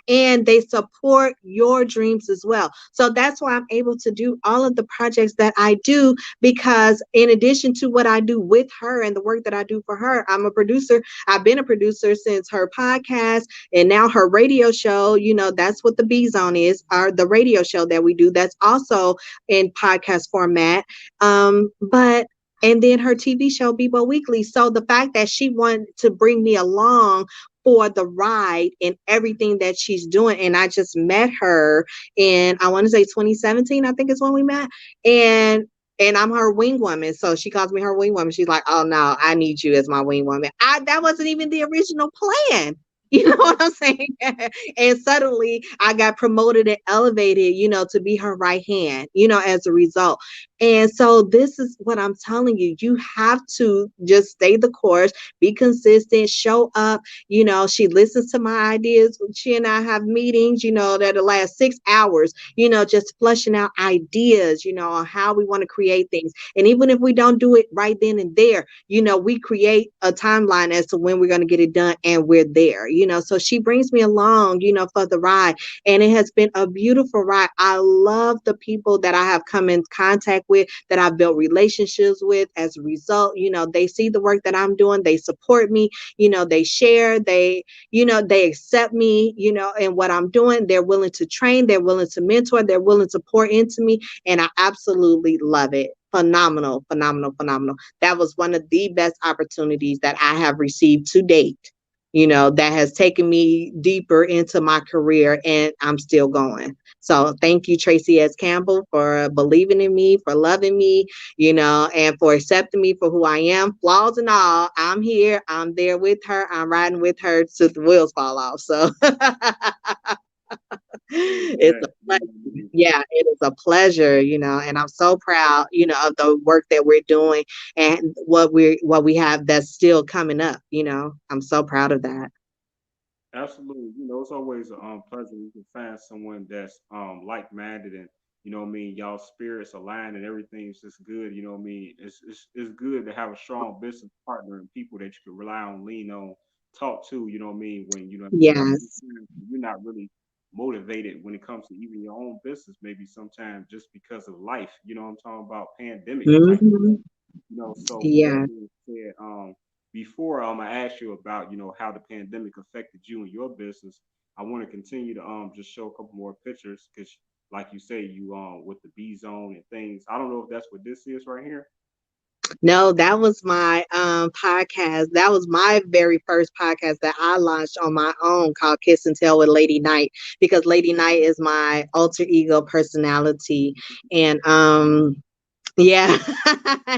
and they support your dreams as well. So that's why I'm able to do all of the projects that I do, because in addition to what I do with her and the work that I do for her, I'm a producer. I've been a producer since her podcast and now her radio show. That's what the B Zone is, or the radio show that we do. That's also in podcast format. But and then her TV show, Bebo Weekly. So the fact that she wanted to bring me along for the ride and everything that she's doing. And I just met her in, I want to say 2017, I think is when we met. And I'm her wing woman. So she calls me her wing woman. She's like, oh no, I need you as my wing woman. That wasn't even the original plan. You know what I'm saying? And suddenly I got promoted and elevated, to be her right hand, as a result. And so this is what I'm telling you. You have to just stay the course, be consistent, show up. She listens to my ideas. She and I have meetings, that last 6 hours, just flushing out ideas, on how we want to create things. And even if we don't do it right then and there, we create a timeline as to when we're going to get it done, and we're there, so she brings me along, for the ride, and it has been a beautiful ride. I love the people that I have come in contact with, that I've built relationships with. As a result, they see the work that I'm doing, they support me, they share, they accept me, and what I'm doing. They're willing to train, they're willing to mentor, they're willing to pour into me, and I absolutely love it. Phenomenal, phenomenal, phenomenal. That was one of the best opportunities that I have received to date, that has taken me deeper into my career, and I'm still going. So thank you, Traci S. Campbell, for believing in me, for loving me, and for accepting me for who I am, flaws and all. I'm here, I'm there with her, I'm riding with her till the wheels fall off. So it's a pleasure. Yeah, it is a pleasure, and I'm so proud, of the work that we're doing and what we have that's still coming up, I'm so proud of that. Absolutely. It's always a pleasure when you can find someone that's like-minded, and what I mean, y'all spirits aligned and everything's just good, what I mean. It's good to have a strong business partner and people that you can rely on, lean on, talk to, what I mean, when you're having Yes. times when you're not really motivated when it comes to even your own business, maybe sometimes just because of life. You know what I'm talking about? Pandemic type Hmm. so with that Yeah. being said, before I ask you about, how the pandemic affected you and your business, I want to continue to just show a couple more pictures because like you say, you with the B zone and things. I don't know if that's what this is right here. No, that was my podcast. That was my very first podcast that I launched on my own called Kiss and Tell with Lady Knight, because Lady Knight is my alter ego personality. And yeah,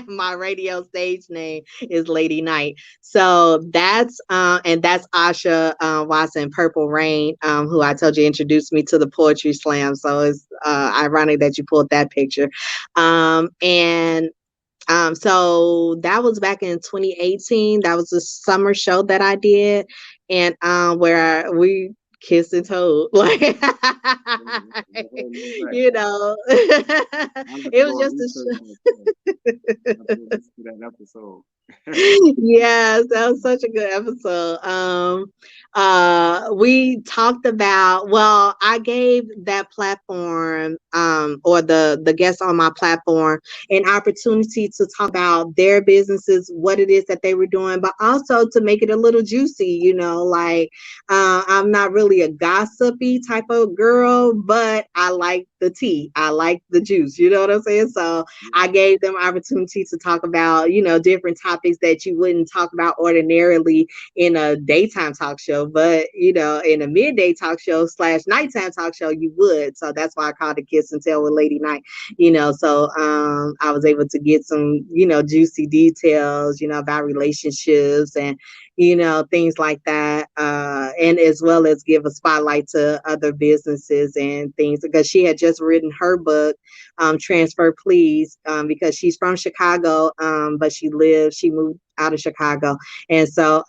my radio stage name is Lady Knight. So that's and that's Asha Watson, Purple Rain, who I told you introduced me to the poetry slam. So it's ironic that you pulled that picture. And so that was back in 2018. That was a summer show that I did, and we kissed and told, like, The whole new back. you know, I'm gonna have to it was go and just a research show. that. I'm gonna have to go listen to that episode. Yes, that was such a good episode. We talked about, well, I gave that platform, or the guests on my platform an opportunity to talk about their businesses, what it is that they were doing, but also to make it a little juicy, like, I'm not really a gossipy type of girl, but I like the tea. I like the juice. You know what I'm saying? So I gave them opportunity to talk about, different topics that you wouldn't talk about ordinarily in a daytime talk show, but in a midday talk show / nighttime talk show, you would. So that's why I called it Kiss and Tell with Lady Night. So I was able to get some, juicy details, about relationships and things like that, and as well as give a spotlight to other businesses and things, because she had just written her book, Transfer Please, because she's from Chicago, but she moved out of Chicago, and so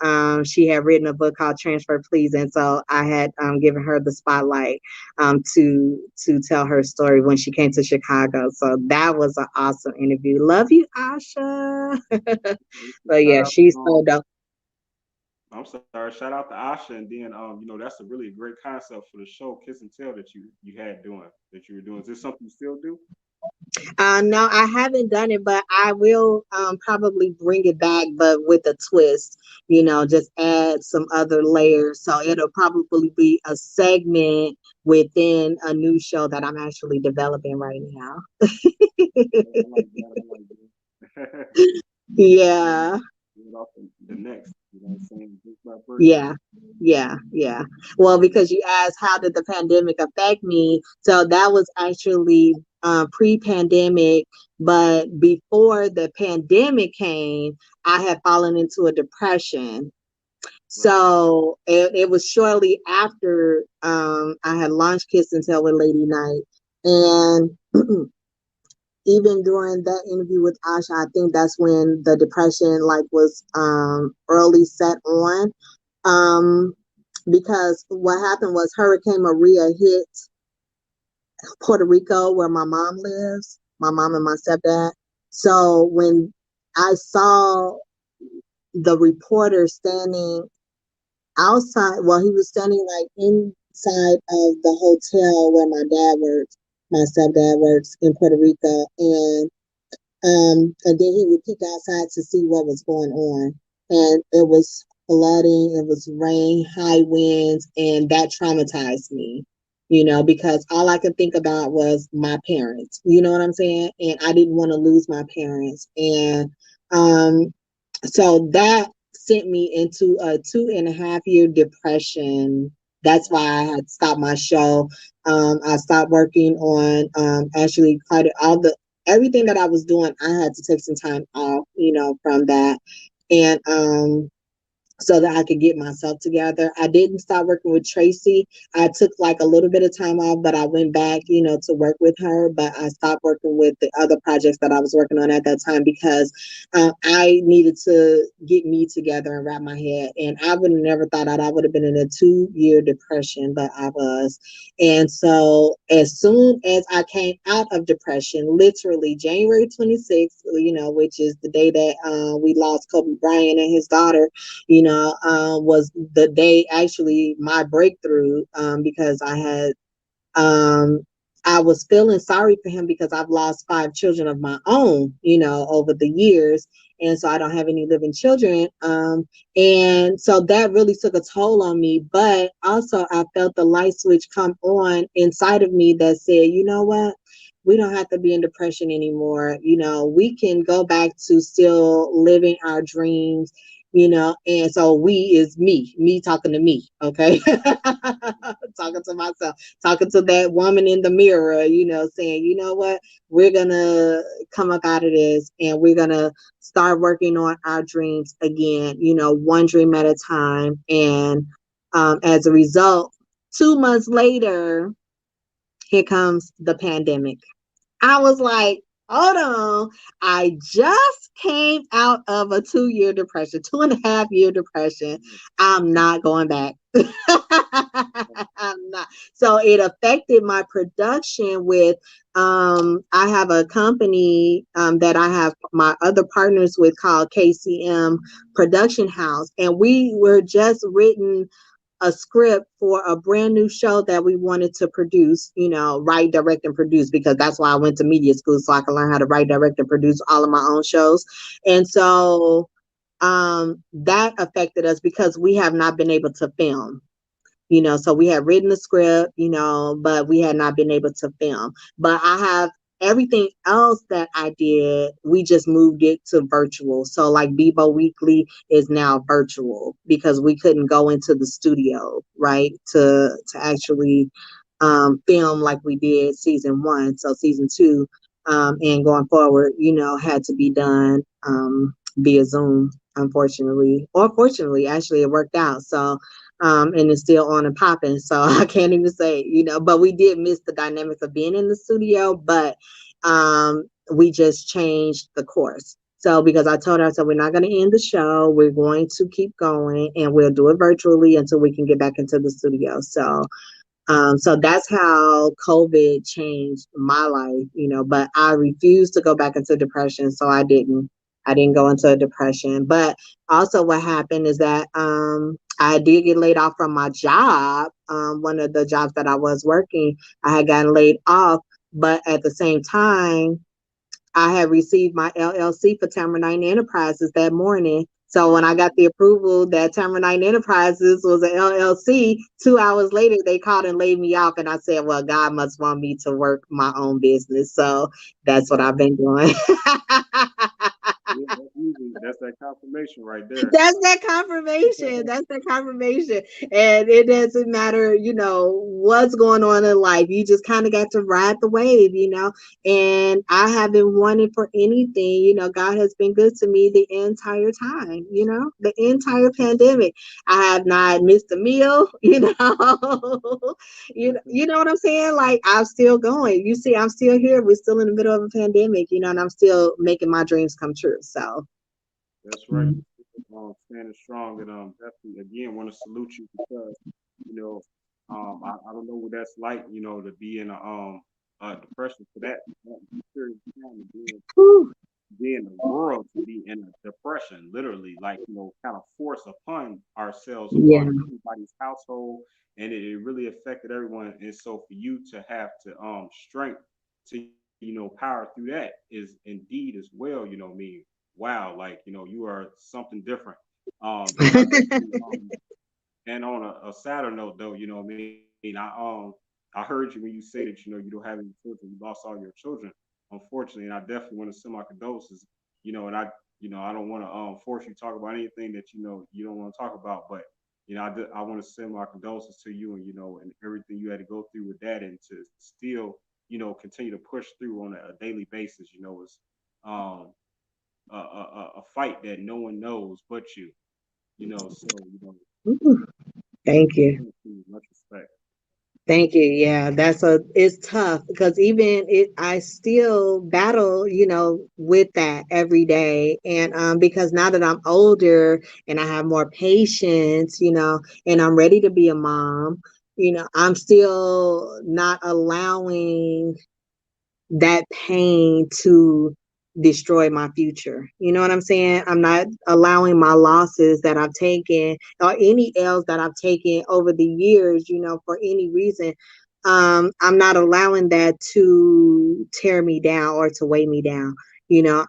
she had written a book called Transfer Please, and so I had given her the spotlight, to tell her story when she came to Chicago. So that was an awesome interview. Love you, Asha. But Shout yeah, out she's to, so dope. I'm sorry, shout out to Asha, and then that's a really great concept for the show Kiss and Tell that you were doing. Is this something you still do? No, I haven't done it, but I will probably bring it back, but with a twist, just add some other layers. So it'll probably be a segment within a new show that I'm actually developing right now. Yeah, I like that. I like that. Yeah. Get off the next, you know what I'm saying? Just my person. Yeah, yeah. Well, because you asked how did the pandemic affect me, so that was actually pre-pandemic, but before the pandemic came, I had fallen into a depression. Right. So it was shortly after I had launched Kiss and Tell with Lady Night, and even during that interview with Asha, I think that's when the depression like was early set on. Um, because what happened was Hurricane Maria hit Puerto Rico, where my mom lives, my mom and my stepdad. So when I saw the reporter standing outside, well, he was standing like inside of the hotel where my dad works, my stepdad works in Puerto Rico, and then he would peek outside to see what was going on. And it was flooding, it was rain, high winds, and that traumatized me, because all I could think about was my parents. You know what I'm saying? And I didn't want to lose my parents. And um, so that sent me into a 2.5 year depression. That's why I had stopped my show. I stopped working on actually quite all the everything that I was doing. I had to take some time off, from that, and so that I could get myself together. I didn't start working with Traci. I took like a little bit of time off, but I went back, to work with her. But I stopped working with the other projects that I was working on at that time because I needed to get me together and wrap my head. And I would have never thought that I would have been in a 2 year depression, but I was. And so as soon as I came out of depression, literally January 26th, which is the day that we lost Kobe Bryant and his daughter, was the day actually my breakthrough, because um, I was feeling sorry for him because I've lost 5 children of my own, over the years. And so I don't have any living children. And so that really took a toll on me. But also, I felt the light switch come on inside of me that said, you know what? We don't have to be in depression anymore. We can go back to still living our dreams, and so we is me talking to me, okay? Talking to myself, talking to that woman in the mirror, saying, you know what, we're gonna come up out of this and we're gonna start working on our dreams again, one dream at a time. And as a result, 2 months later, here comes the pandemic. I was like, hold on. I just came out of a 2-year depression, 2.5 year depression. I'm not going back. I'm not. So it affected my production with, I have a company that I have my other partners with called KCM Production House. And we were just written a script for a brand new show that we wanted to produce, write, direct, and produce, because that's why I went to media school, so I can learn how to write, direct, and produce all of my own shows. And so that affected us because we have not been able to film. So we had written the script, but we had not been able to film. But I have everything else that I did, we just moved it to virtual. So like BIBO Weekly is now virtual because we couldn't go into the studio, right, to actually film like we did season 1. So season 2 and going forward, had to be done via Zoom, unfortunately, or fortunately, actually it worked out. So and it's still on and popping. So I can't even say, but we did miss the dynamic of being in the studio, but we just changed the course. So because I told her, so we're not going to end the show. We're going to keep going and we'll do it virtually until we can get back into the studio. So that's how COVID changed my life, but I refused to go back into depression. So I didn't go into a depression. But also what happened is that I did get laid off from my job. One of the jobs that I was working, I had gotten laid off. But at the same time, I had received my LLC for Tamara Knighten Enterprises that morning. So when I got the approval that Tamara Knighten Enterprises was an LLC, 2 hours later they called and laid me off, and I said, "Well, God must want me to work my own business." So that's what I've been doing. Yeah, that's that confirmation right there. That's that confirmation. That's that confirmation. And it doesn't matter, what's going on in life. You just kind of got to ride the wave, And I haven't wanted for anything. God has been good to me the entire time, the entire pandemic. I have not missed a meal, you know what I'm saying? Like, I'm still going. You see, I'm still here. We're still in the middle of a pandemic, and I'm still making my dreams come true. So That's right. Standing strong, and definitely again want to salute you because you know I don't know what that's like, to be in a depression for that period of time, and be in the world to be in a depression, literally, like, kind of force upon ourselves, yeah. upon everybody's household, and it really affected everyone. And so for you to have to strength to power through that is indeed as well, me. Wow, like, you are something different. And I definitely and on a sadder note, though, what I mean, I heard you when you say that, you don't have any children, you lost all your children, unfortunately, and I definitely want to send my condolences, and I don't want to force you to talk about anything that you don't want to talk about, but I want to send my condolences to you, and and everything you had to go through with that, and to still continue to push through on a daily basis, is um a fight that no one knows but you. So Thank you. much respect. Thank you. Yeah, it's tough because even I still battle, with that every day. And because now that I'm older and I have more patience, and I'm ready to be a mom, I'm still not allowing that pain to destroy my future. You know what I'm saying? I'm not allowing my losses that I've taken or any L's that I've taken over the years, for any reason. I'm not allowing that to tear me down or to weigh me down.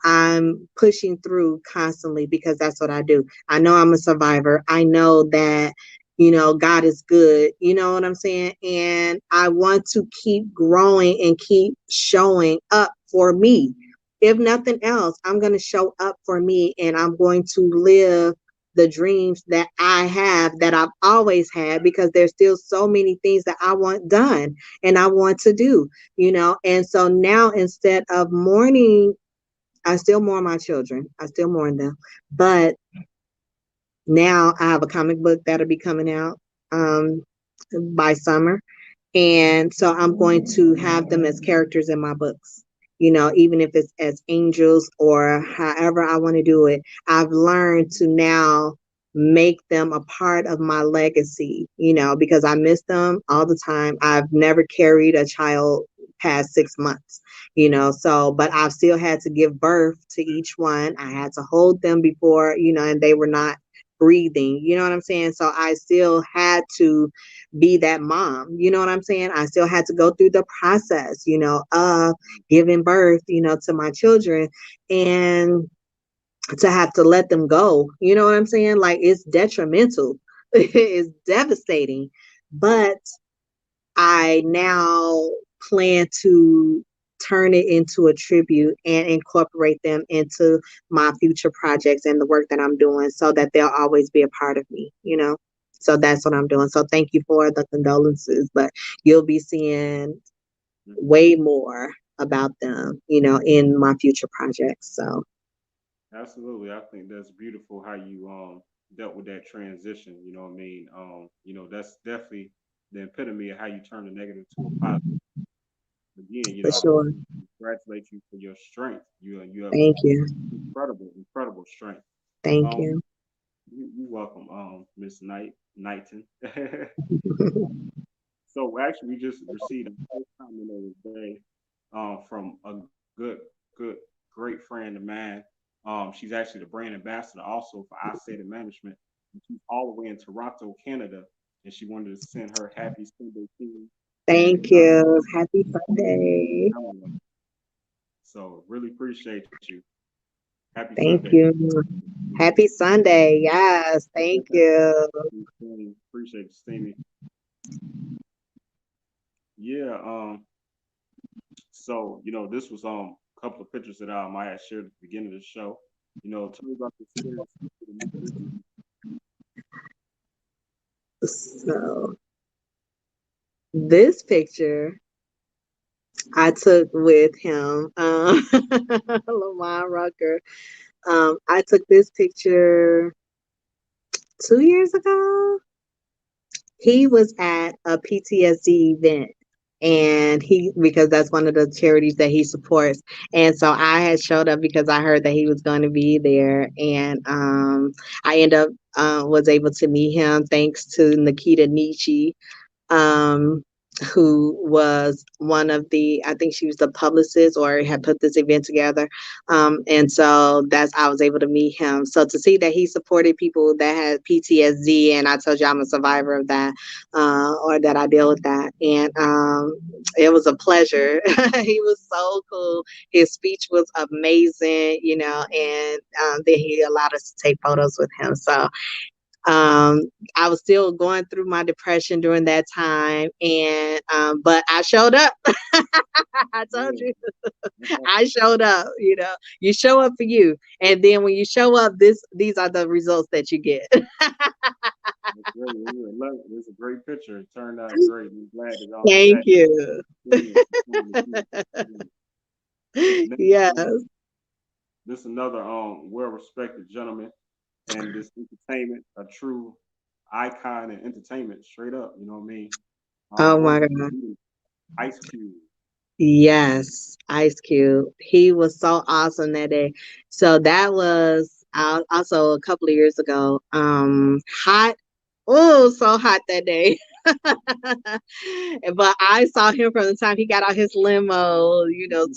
I'm pushing through constantly because that's what I do. I know I'm a survivor. I know that, God is good. You know what I'm saying? And I want to keep growing and keep showing up for me. If nothing else, I'm going to show up for me, and I'm going to live the dreams that I have, that I've always had, because there's still so many things that I want done and I want to do, And so now, instead of mourning, I still mourn my children. I still mourn them. But now I have a comic book that'll be coming out by summer. And so I'm going to have them as characters in my books, even if it's as angels or however I want to do it. I've learned to now make them a part of my legacy, because I miss them all the time. I've never carried a child past 6 months, so, but I've still had to give birth to each one. I had to hold them before, and they were not breathing, you know what I'm saying? So I still had to be that mom, you know what I'm saying? I still had to go through the process, of giving birth, to my children, and to have to let them go, you know what I'm saying? Like, it's detrimental. It's devastating. But I now plan to turn it into a tribute and incorporate them into my future projects and the work that I'm doing, so that they'll always be a part of me. So that's what I'm doing. So thank you for the condolences, but you'll be seeing way more about them, in my future projects. So Absolutely. I think that's beautiful how you dealt with that transition. You know what I mean? That's definitely the epitome of how you turn the negative to a positive. Again, for I sure. congratulate you for your strength. You have Thank you. incredible strength. Thank Um, you. you welcome, Miss Knighton. So actually, we just received a first comment of the day from a good, great friend of mine. She's actually the brand ambassador also for Isaidit Management. And she's all the way in Toronto, Canada, and she wanted to send her happy Sunday team. And Thank you. Happy Sunday. so really appreciate you. Happy Thank Sunday. you. Happy Sunday. Yes. Thank you. Appreciate you, Steamy. Yeah. So this was a couple of pictures that I had shared at the beginning of the show. Tell me about the experience. So this picture I took with him, Lamar Rucker. I took this picture 2 years ago. He was at a PTSD event, and because that's one of the charities that he supports. And so I had showed up because I heard that he was going to be there. And I ended up was able to meet him thanks to Nikita Nietzsche, um, who was one of I think she was the publicist or had put this event together. And so I was able to meet him. So to see that he supported people that had PTSD, and I told you I'm a survivor of that, or that I deal with that. And it was a pleasure. He was so cool. His speech was amazing, and then he allowed us to take photos with him. So um, I was still going through my depression during that time, and but I showed up. I told you, I showed up. You show up for you, and then when you show up, these are the results that you get. It's great. It's a great picture. It turned out great. I'm glad that y'all Thank you. Yes. This another well respected gentleman, and this entertainment, a true icon in entertainment, straight up. You know what I mean? Oh my Working God. with Ice Cube. Yes, Ice Cube. He was so awesome that day. So that was also a couple of years ago. Hot. Oh, so hot that day. But I saw him from the time he got out his limo,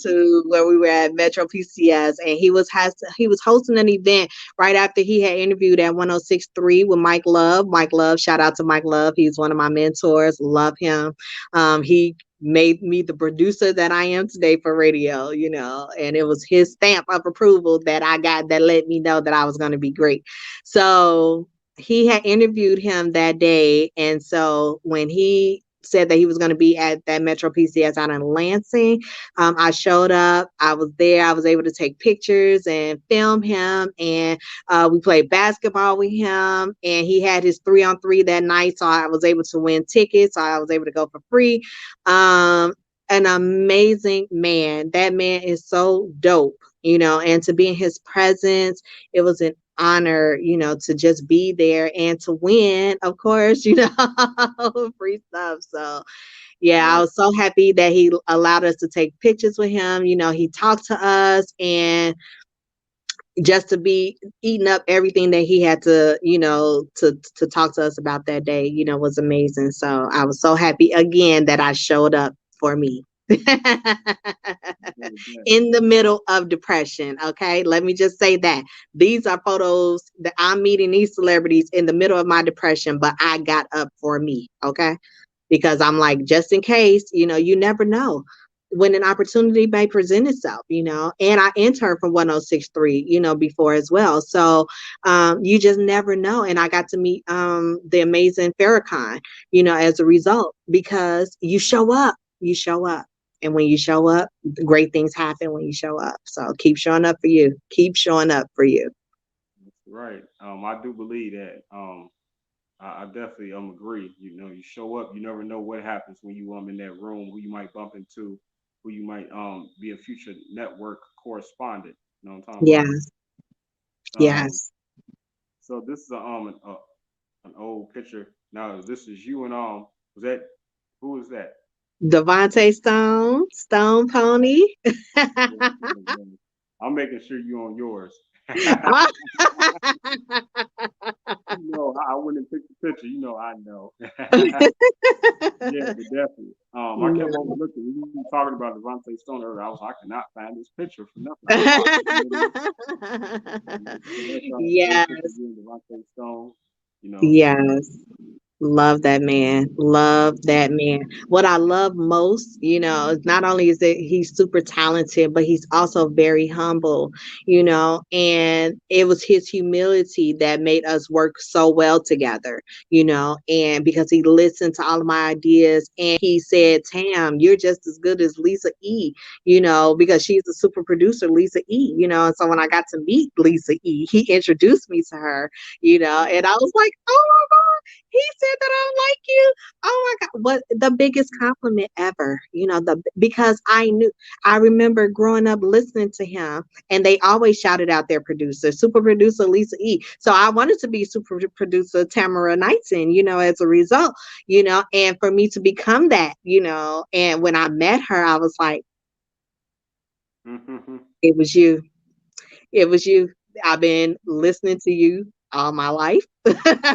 to where we were at Metro PCS, and he was hosting an event right after he had interviewed at 106.3 with Mike Love. Mike Love, shout out to Mike Love. He's one of my mentors. Love him. He made me the producer that I am today for radio, and it was his stamp of approval that I got that let me know that I was going to be great. So he had interviewed him that day. And so when he said that he was going to be at that Metro PCS out in Lansing, I showed up. I was there. I was able to take pictures and film him. And we played basketball with him. And he had his 3-on-3 that night. So I was able to win tickets. So I was able to go for free. An amazing man. That man is so dope, and to be in his presence, it was an honor, to just be there and to win, of course, free stuff. So, yeah, I Right. was so happy that he allowed us to take pictures with him. He talked to us, and just to be eating up everything that he had to, to talk to us about that day, was amazing. So I was so happy again that I showed up for me. Very good. In the middle of depression. Okay. Let me just say that these are photos that I'm meeting these celebrities in the middle of my depression, but I got up for me. Okay. Because I'm like, just in case, you never know when an opportunity may present itself, and I interned for 106.3, before as well. So you just never know. And I got to meet the amazing Farrakhan, as a result, because you show up. And when you show up, great things happen when you show up. So keep showing up for you. Keep showing up for you. That's right. I do believe that. I definitely agree. You show up, you never know what happens when you in that room, who you might bump into, who you might be a future network correspondent. You know what I'm talking about? Yes. Um, Yes. so this is an old picture. Now this is you and was that who is that? Devontae Stone, Stone Pony. Yeah, yeah, yeah. I'm making sure you on yours. I went and picked the picture. I know. Yeah, but definitely. I kept overlooking when you were talking about Devontae Stone earlier. I was like, I cannot find this picture for nothing. I saw it. So that's a great picture of Yes, you and Devontae Stone. So yes. Love that man. Love that man. What I love most, is not only is that he's super talented, but he's also very humble, and it was his humility that made us work so well together, and because he listened to all of my ideas and he said, Tam, you're just as good as Lisa E, because she's a super producer, Lisa E, and so when I got to meet Lisa E, he introduced me to her, and I was like, oh my God, he said that I like you. Oh my God. What the biggest compliment ever, because I remember growing up listening to him and they always shouted out their producer, super producer Lisa E. So I wanted to be super producer Tamara Knighten, as a result, and for me to become that, and when I met her, I was like, mm-hmm. it was you. It was you. I've been listening to you all my life. you Shout out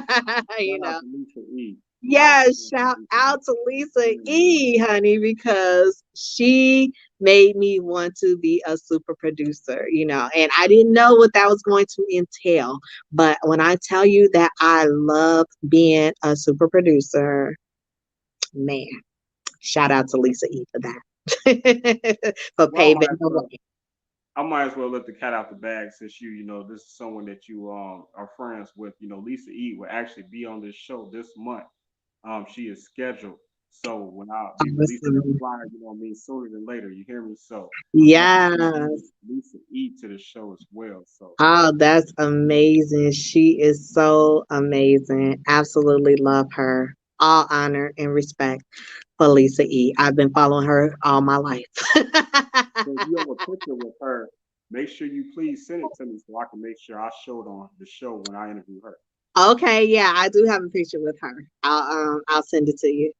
know. to Lisa E. Right. Yes, Shout out to shout Lisa E. out to Lisa Yeah, yeah. E, honey, because she made me want to be a super producer, and I didn't know what that was going to entail. But when I tell you that I love being a super producer, man, shout out to Lisa E for that, for Well, paving the way. I might as well let the cat out the bag since this is someone that you are friends with. Lisa E will actually be on this show this month. She is scheduled. So when I'll be releasing that Awesome. flyer, what I mean, sooner than later, you hear me? So I'm definitely bringing Yes. Lisa E to the show as well. So Oh, that's amazing. She is so amazing. Absolutely love her. All honor and respect for Lisa E. I've been following her all my life. if you have a picture with her, make sure you please send it to me so I can make sure I show it on the show when I interview her. Okay, yeah, I do have a picture with her. I'll send it to you.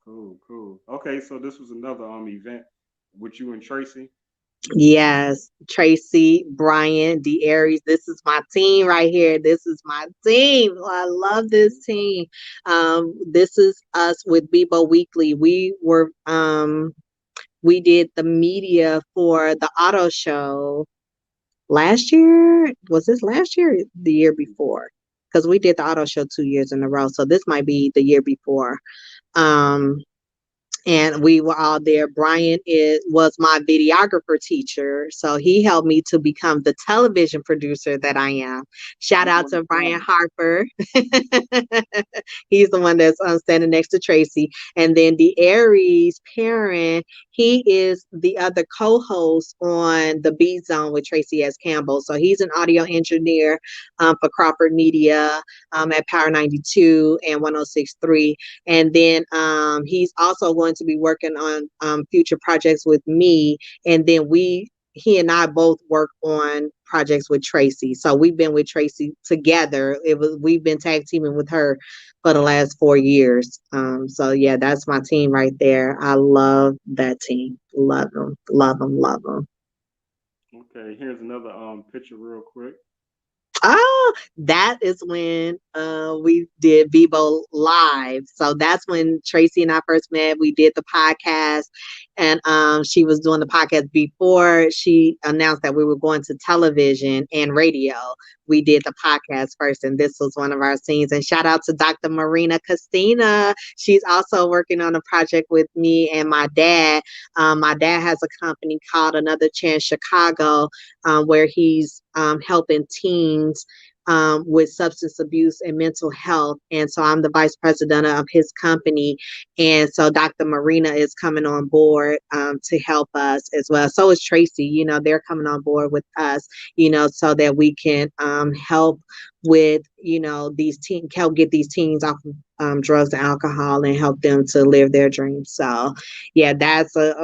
Cool, cool. Okay, so this was another event with you and Tracy. Yes, Tracy, Brian, D. Aries. This is my team right here. This is my team. I love this team. This is us with BIBO Weekly. We did the media for the auto show last year. Was this last year or the year before? Because we did the auto show 2 years in a row. So this might be the year before. Um, and we were all there. Brian was my videographer teacher, so he helped me to become the television producer that I am. Shout out to Brian Harper. He's the one that's standing next to Tracy. And then the Aries parent, he is the other co-host on the B Zone with Tracy S. Campbell. So he's an audio engineer for Crawford Media at Power 92 and 106.3. And then he's also going to be working on future projects with me. And then he and I both work on projects with Tracy. So we've been with Tracy together. We've been tag teaming with her for the last 4 years. So yeah, that's my team right there. I love that team. Love them. Love them. Love them. Okay, here's another picture real quick. Oh, that is when we did BIBO Live. So that's when Tracy and I first met. We did the podcast, and she was doing the podcast before she announced that we were going to television and radio. We did the podcast first, and this was one of our scenes. And shout out to Dr. Marina Castina. She's also working on a project with me and my dad. My dad has a company called Another Chance Chicago, where he's helping teens with substance abuse and mental health. And so I'm the vice president of his company. And so Dr. Marina is coming on board to help us as well. So is Tracy, they're coming on board with us, so that we can help with, these teens, help get these teens off of drugs and alcohol and help them to live their dreams. So yeah, that's a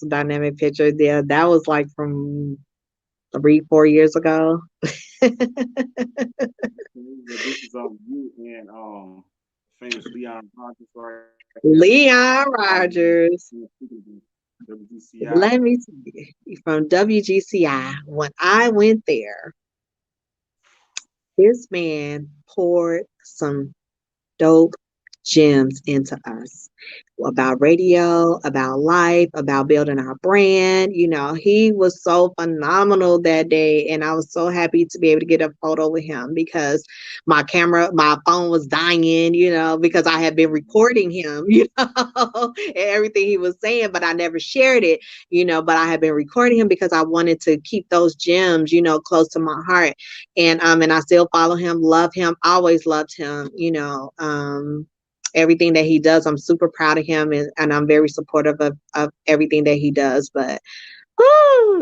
dynamic picture there. That was like from 3, 4 years ago. Well, this is you and famous Leon Rogers right here. Leon Speaking Rogers. of WGCI. Let me see. From WGCI. When I went there, this man poured some dope gems into us about radio, about life, about building our brand. He was so phenomenal that day. And I was so happy to be able to get a photo with him because my phone was dying, because I had been recording him, and everything he was saying, but I never shared it, but I had been recording him because I wanted to keep those gems, close to my heart. And I still follow him, love him, always loved him, everything that he does. I'm super proud of him, and I'm very supportive of everything that he does. But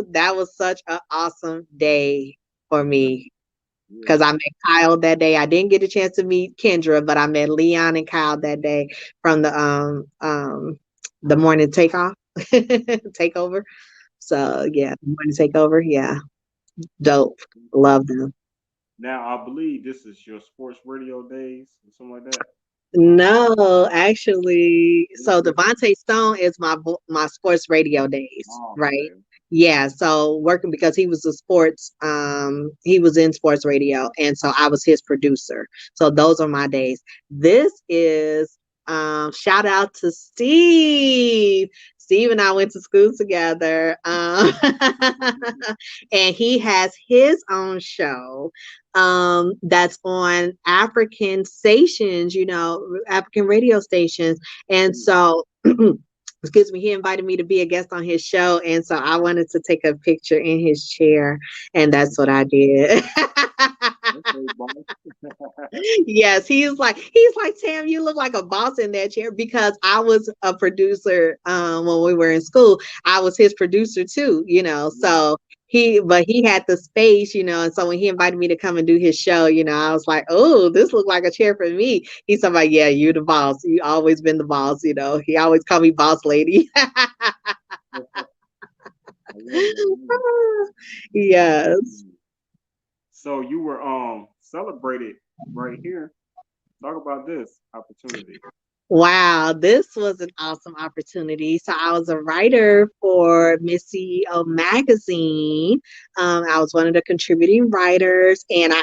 that was such an awesome day for me because I met Kyle that day. I didn't get a chance to meet Kendra, but I met Leon and Kyle that day from the morning takeoff takeover. So yeah, morning takeover. Yeah, dope. Love them. Now I believe this is your sports radio days or something like that. No, actually, What is so this? Devontae Stone is my sports radio days, Oh, right? okay. Yeah, so working because he was in sports radio, and so I was his producer. So those are my days. This is shout out to Steve. Steve and I went to school together. And he has his own show that's on African stations, African radio stations. And so, excuse me, he invited me to be a guest on his show. And so I wanted to take a picture in his chair. And that's what I did. Okay, boss. Yes, he's like, Tam, you look like a boss in that chair because I was a producer when we were in school. I was his producer too, Yeah. so he had the space, and so when he invited me to come and do his show, I was like, oh, this looked like a chair for me. He's talking about, yeah, you the boss. You always been the boss, He always called me boss lady. I love it. I love it. Yes. So you were celebrated right here. Talk about this opportunity. Wow, this was an awesome opportunity. So I was a writer for Miss CEO magazine. I was one of the contributing writers, and I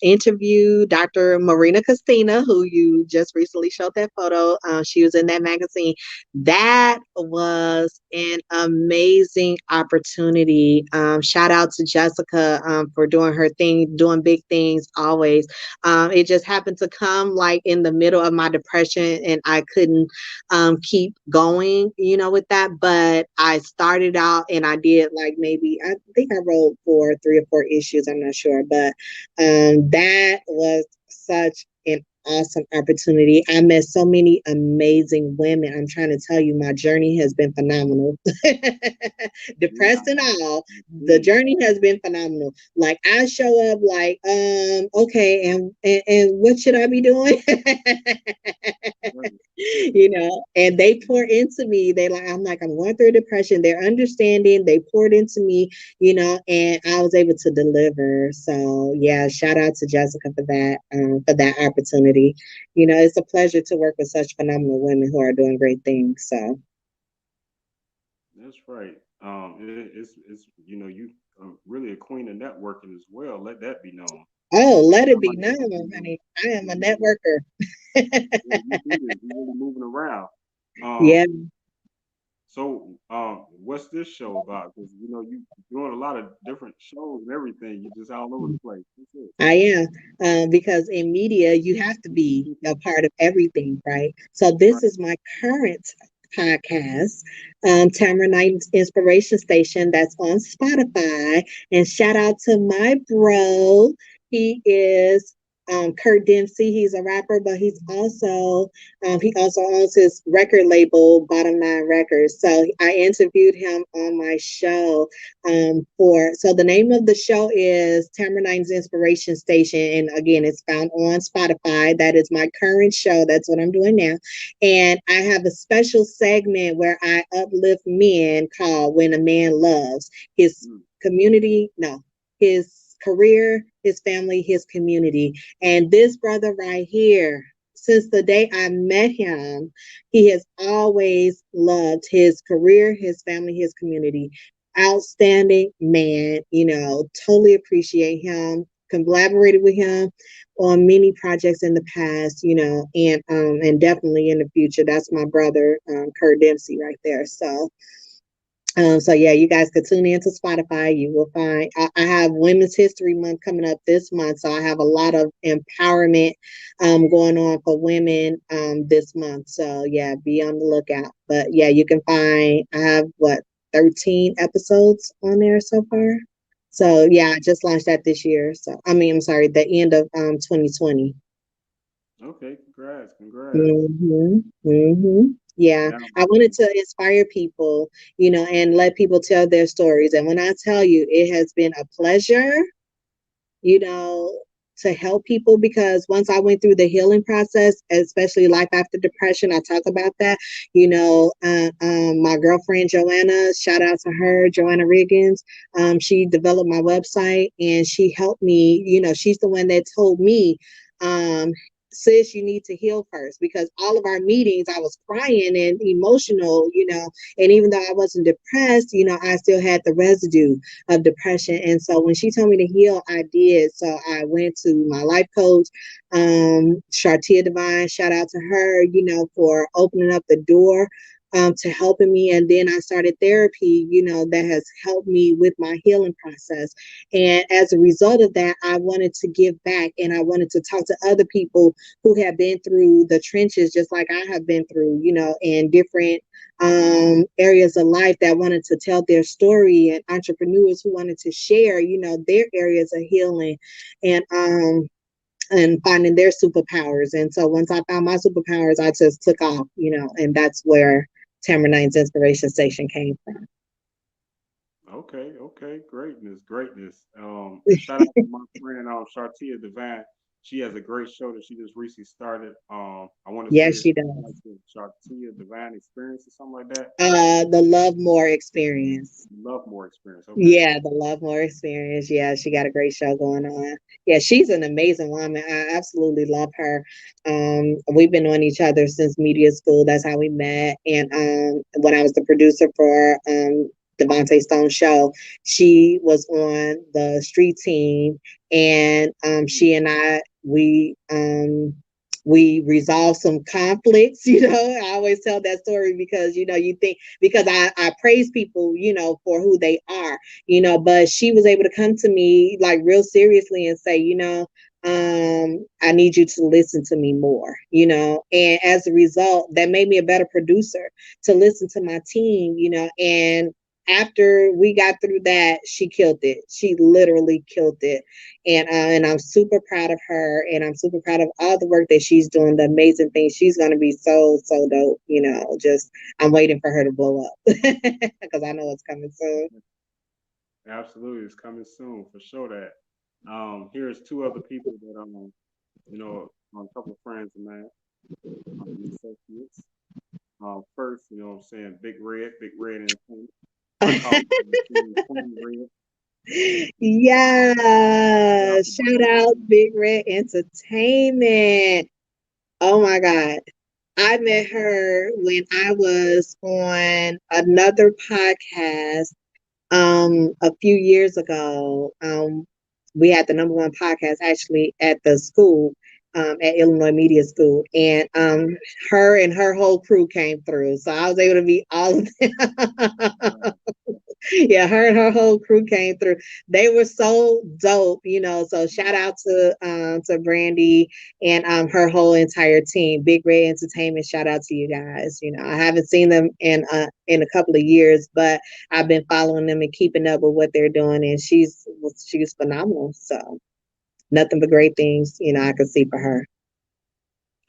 interviewed Dr. Marina Castina, who you just recently showed that photo. She was in that magazine. That was an amazing opportunity. Shout out to Jessica for doing her thing, doing big things always. It just happened to come like in the middle of my depression, and I couldn't keep going, with that. But I started out and I did like maybe, I think I wrote for 3 or 4 issues, I'm not sure. But that was such an awesome opportunity. I met so many amazing women. I'm trying to tell you, my journey has been phenomenal. Yeah, Depressed and all, the indeed. journey has been phenomenal. Like I show up like, okay, and what should I be doing? Right. And they pour into me. I'm like, I'm going through depression. They're understanding. They poured into me, and I was able to deliver. So yeah, shout out to Jessica for that opportunity. It's a pleasure to work with such phenomenal women who are doing great things. So, That's right. It's you really a queen of networking as well. Let that be known. oh, let it Sound be like known, you, honey. I am a you really, networker. you do this. You really moving around. Yeah. So, what's this show about? Because you doing a lot of different shows and everything. You just all over the place. What's this? I am, because in media, you have to be a part of everything, right? So Right. this is my current podcast, Tamara Knighten's Inspiration Station, that's on Spotify. And shout out to my bro. He is Kurt Dempsey. He's a rapper, but he also owns his record label, Bottom Line Records. So I interviewed him on my show so the name of the show is Tamara Knighten's Inspiration Station, and again, it's found on Spotify. That is my current show. That's what I'm doing now, and I have a special segment where I uplift men called "When a Man Loves His Mm. Community." No, his career, his family, his community, and this brother right here. Since the day I met him, he has always loved his career, his family, his community. Outstanding man, totally appreciate him, collaborated with him on many projects in the past, and definitely in the future. That's my brother, Kurt Dempsey right there. So yeah, you guys could tune into Spotify. You will find I have Women's History Month coming up this month, so I have a lot of empowerment going on for women this month. So yeah, be on the lookout. But yeah, you can find I have 13 episodes on there so far. So yeah, I just launched that this year. So I mean, I'm sorry, the end of 2020. Okay. Congrats. Congrats. Mm-hmm. Mm-hmm. Yeah, Now, I wanted to inspire people, and let people tell their stories. And when I tell you, it has been a pleasure, you know, to help people because once I went through the healing process, especially life after depression, I talk about that. My girlfriend Joanna, shout out to her, Joanna Riggins. She developed my website and she helped me. She's the one that told me, sis, you need to heal first because all of our meetings, I was crying and emotional, and even though I wasn't depressed, I still had the residue of depression. And so when she told me to heal, I did. So I went to my life coach, Shartia Divine, shout out to her, for opening up the door to helping me. And then I started therapy, that has helped me with my healing process. And as a result of that, I wanted to give back and I wanted to talk to other people who have been through the trenches, just like I have been through, in different areas of life that wanted to tell their story and entrepreneurs who wanted to share, their areas of healing and finding their superpowers. And so once I found my superpowers, I just took off, and that's where Tamara Nine's Inspiration Station came from. okay. Okay. Greatness. Greatness. And shout out to my friend Shartia Divine. She has a great show that she just recently started. I want to say Yes, it's she does. like the Chartia Divine Experience or something like that. The Love More experience. Love more experience. Okay. Yeah, the Love More experience. Yeah, she got a great show going on. Yeah, she's an amazing woman. I absolutely love her. We've been on each other since media school. That's how we met. And when I was the producer for Devontae Stone's show, she was on the street team, and she and we resolved some conflicts. I always tell that story because you think because I praise people, for who they are, but she was able to come to me like real seriously and say, I need you to listen to me more, and as a result, that made me a better producer to listen to my team, and after we got through that, she killed it. She literally killed it. And I'm super proud of her, and I'm super proud of all the work that she's doing, the amazing things. She's gonna be so dope, just I'm waiting for her to blow up because I know it's coming soon. Absolutely, it's coming soon for sure. That here's two other people that a couple of friends of mine, and associates. First, what I'm saying, Big Red Entertainment. I call it Queen Red. Shout Yeah, out to shout Big out Red. Big Red Entertainment. Oh my God. I met her when I was on another podcast a few years ago. We had the number one podcast actually at the school, at Illinois Media School, and her and her whole crew came through. So I was able to meet all of them. Yeah, her and her whole crew came through. They were so dope, So shout out to Brandy and her whole entire team. Big Red Entertainment, shout out to you guys. I haven't seen them in a couple of years, but I've been following them and keeping up with what they're doing, and she's phenomenal. So nothing but great things, I could see for her.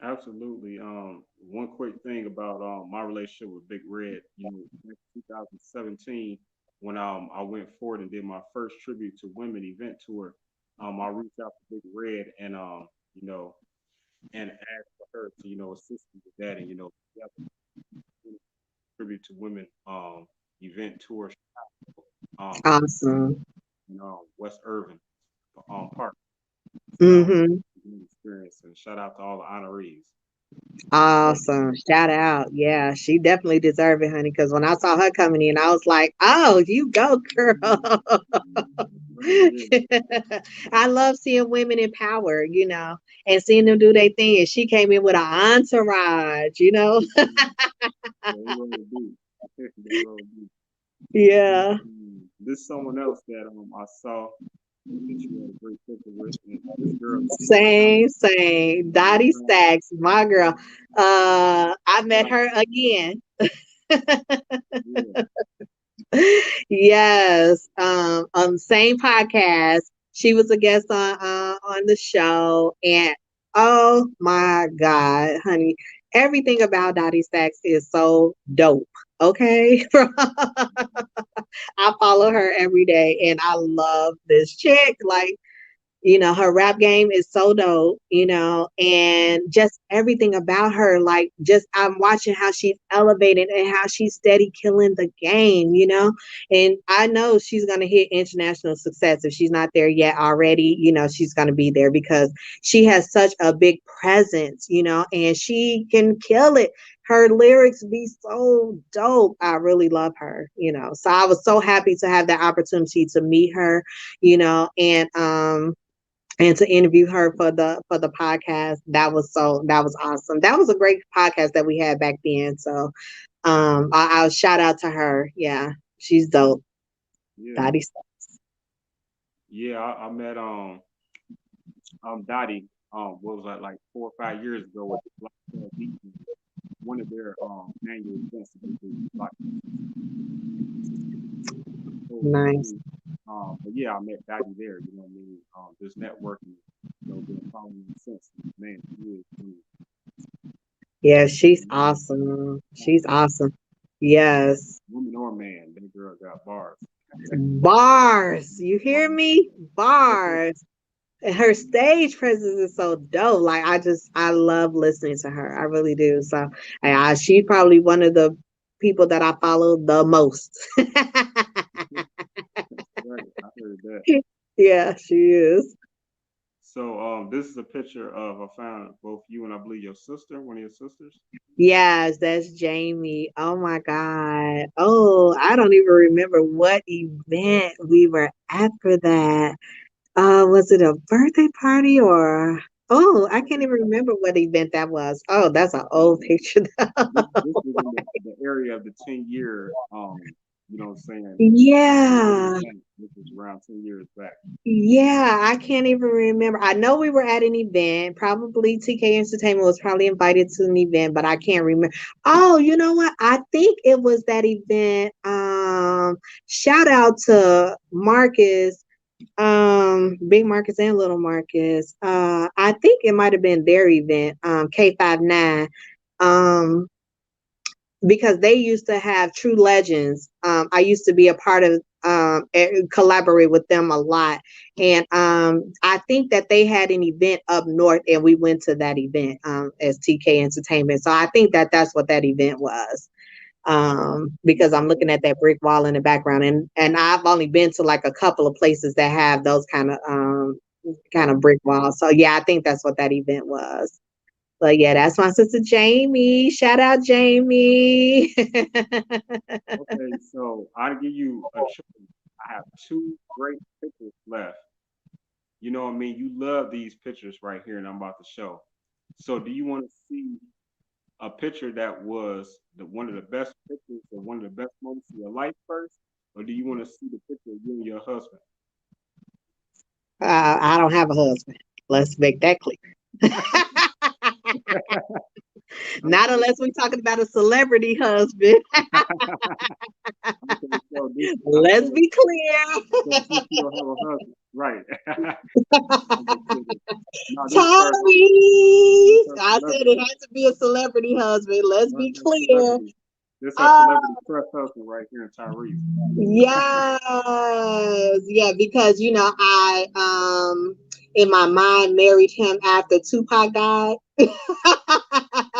Absolutely. One quick thing about my relationship with Big Red, back in 2017, when I went forward and did my first tribute to women event tour, I reached out to Big Red and you know, and asked for her to, assist me with that, and we have a tribute to women event tour, um, Awesome. West Irving Park, phenomenal Mm-hmm. experience, and shout out to all the honorees. Awesome. Shout out. Yeah, she definitely deserved it, honey. Because when I saw her coming in, I was like, oh, you go, girl. I love seeing women in power, and seeing them do their thing. And she came in with an entourage. They really do. They really do. Yeah. This is someone else that I saw that you had a great picture with, and this girl, Same. Dottie Stacks, my girl. I met Tamara, her again. yeah, Yes. On the same podcast. She was a guest on the show, and oh my God, honey, everything about Dottie Stacks is so dope. Okay. I follow her every day, and I love this chick. Like, her rap game is so dope, and just everything about her. Like, just I'm watching how she's elevated and how she's steady killing the game, and I know she's going to hit international success. If she's not there yet already, she's going to be there because she has such a big presence, and she can kill it. Her lyrics be so dope. I really love her, So I was so happy to have the opportunity to meet her, and to interview her for the podcast. That was awesome. That was a great podcast that we had back then. So I'll shout out to her. Yeah, she's dope. yeah, Dottie. yeah. I met Dottie what was that, like 4 or 5 years ago at the Black Pearl Beach, one of their annual events that they do. Black Pearl Nice. Beach. But yeah, I met Dottie there. You know what I mean? Just networking. Been following her since. Man, she is Yeah, she's woman, awesome. She's awesome. Yes. woman or man. That girl got bars. Bars. You hear me? Bars. her stage presence is so dope. Like I love listening to her. I really do. So she's probably one of the people that I follow the most. Right, I heard that. Yeah, she is. So this is a picture of I found both you and I believe your sister, one of your sisters. Yes, that's Jamie. Oh my God. Oh, I don't even remember what event we were at for that. Was it a birthday party or oh, I can't even remember what event that was. Oh, that's an old picture. This was in the area of the 10 year you know what I'm saying, Yeah. event, which was around 10 years back. Yeah, I can't even remember. I know we were at an event. Probably TK Entertainment was probably invited to an event, but I can't remember. Oh, you know what? I think it was that event. Shout out to Marcus, Big Marcus and Little Marcus. I think it might have been their event, K59. Um, because they used to have True Legends. I used to be a part of collaborate with them a lot. And I think that they had an event up north and we went to that event as TK Entertainment. So I think that that's what that event was. Because I'm looking at that brick wall in the background and I've only been to like a couple of places that have those kind of brick walls. So yeah, I think that's what that event was. But yeah, that's my sister Jamie. Shout out Jamie. Okay, so I'll give you a choice. I have two great pictures left. You know what I mean? You love these pictures right here, and I'm about to show. So, do you want to see a picture that was one of the best pictures or one of the best moments of your life first, or do you want to see the picture of you and your husband? I don't have a husband. Let's make that clear. Not Okay, unless we're talking about a celebrity husband. okay. So this, I Let's said, be so clear. since you don't have a husband, right? I'm just kidding. No, this is her. This Tyrese. her I said it celebrity. has to be a celebrity husband. Let's be Her clear. celebrity. This her Oh, celebrity crush husband right here in Tyrese. yes. Yeah, because I in my mind married him after Tupac died.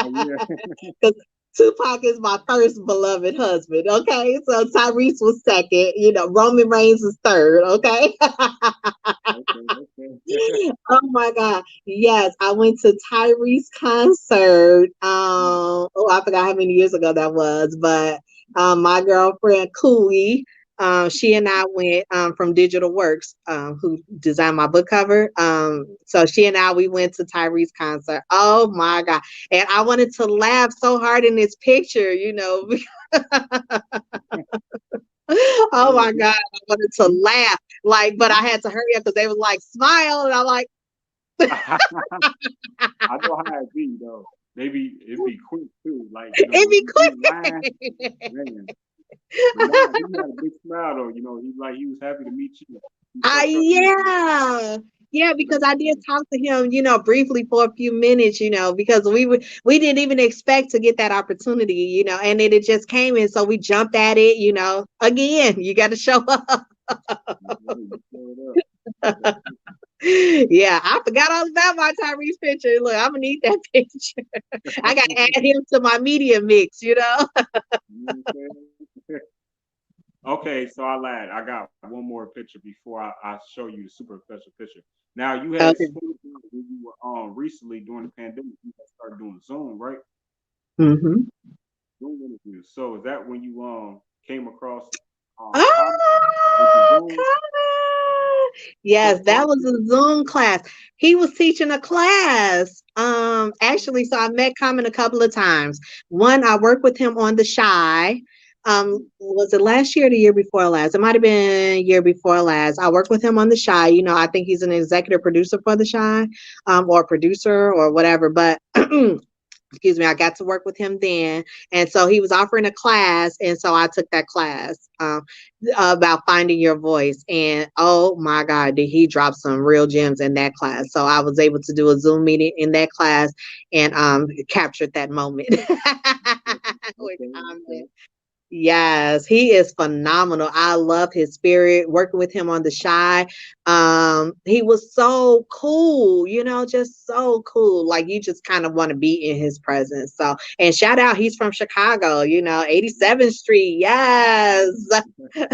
Oh yeah. Because Tupac is my first beloved husband. Okay. So Tyrese was second. Roman Reigns is third. Okay. Okay. Okay. Oh my God. Yes, I went to Tyrese concert. Oh, I forgot how many years ago that was, but my girlfriend Cooey, she and I went from Digital Works, who designed my book cover. So she and I we went to Tyrese concert. Oh my God. And I wanted to laugh so hard in this picture, Oh Oh, my God, I wanted to he, laugh. Like, but I he, had to hurry up because they was like, smile. And I'm like, I know how it be though. Maybe it'd be quick too. Like, it'd when be he do line, quick. man. But nah, he had a big smile though. He was happy to meet you. He sucked up to you. Yeah. Yeah, because I did Man. talk to him, briefly for a few minutes, because we didn't even expect to get that opportunity, and then it just came in. So we jumped at it, Again, you got to show up. You showed up. That's Yeah, I forgot all about my Tyrese picture. Look, I'm gonna need that picture. I gotta add him to my media mix. You know what I'm saying? Okay, so I lied. I got one more picture before I show you the super special picture. Now you had Okay. spoken when you were recently during the pandemic, you had started doing Zoom, right? Hmm. Zoom interviews. So is that when you came across Tom with the Oh, Zoom? God. Yes, Talk that was to a me. Zoom class. He was teaching a class. Actually, so I met Common a couple of times. One, I worked with him on The Shy. Was it last year or the year before last? It might have been year before last. I worked with him on The Shy. I think he's an executive producer for The Shy, or producer or whatever. But excuse me, I got to work with him then. And so he was offering a class. And so I took that class about finding your voice. And oh my God, did he drop some real gems in that class. So I was able to do a Zoom meeting in that class and captured that moment with Okay, comment. okay. Yes, he is phenomenal. I love his spirit. Working with him on The Shy, he was so cool, just so cool. Like you just kind of want to be in his presence. So, and shout out, he's from Chicago, 87th Street. Yes. Yeah,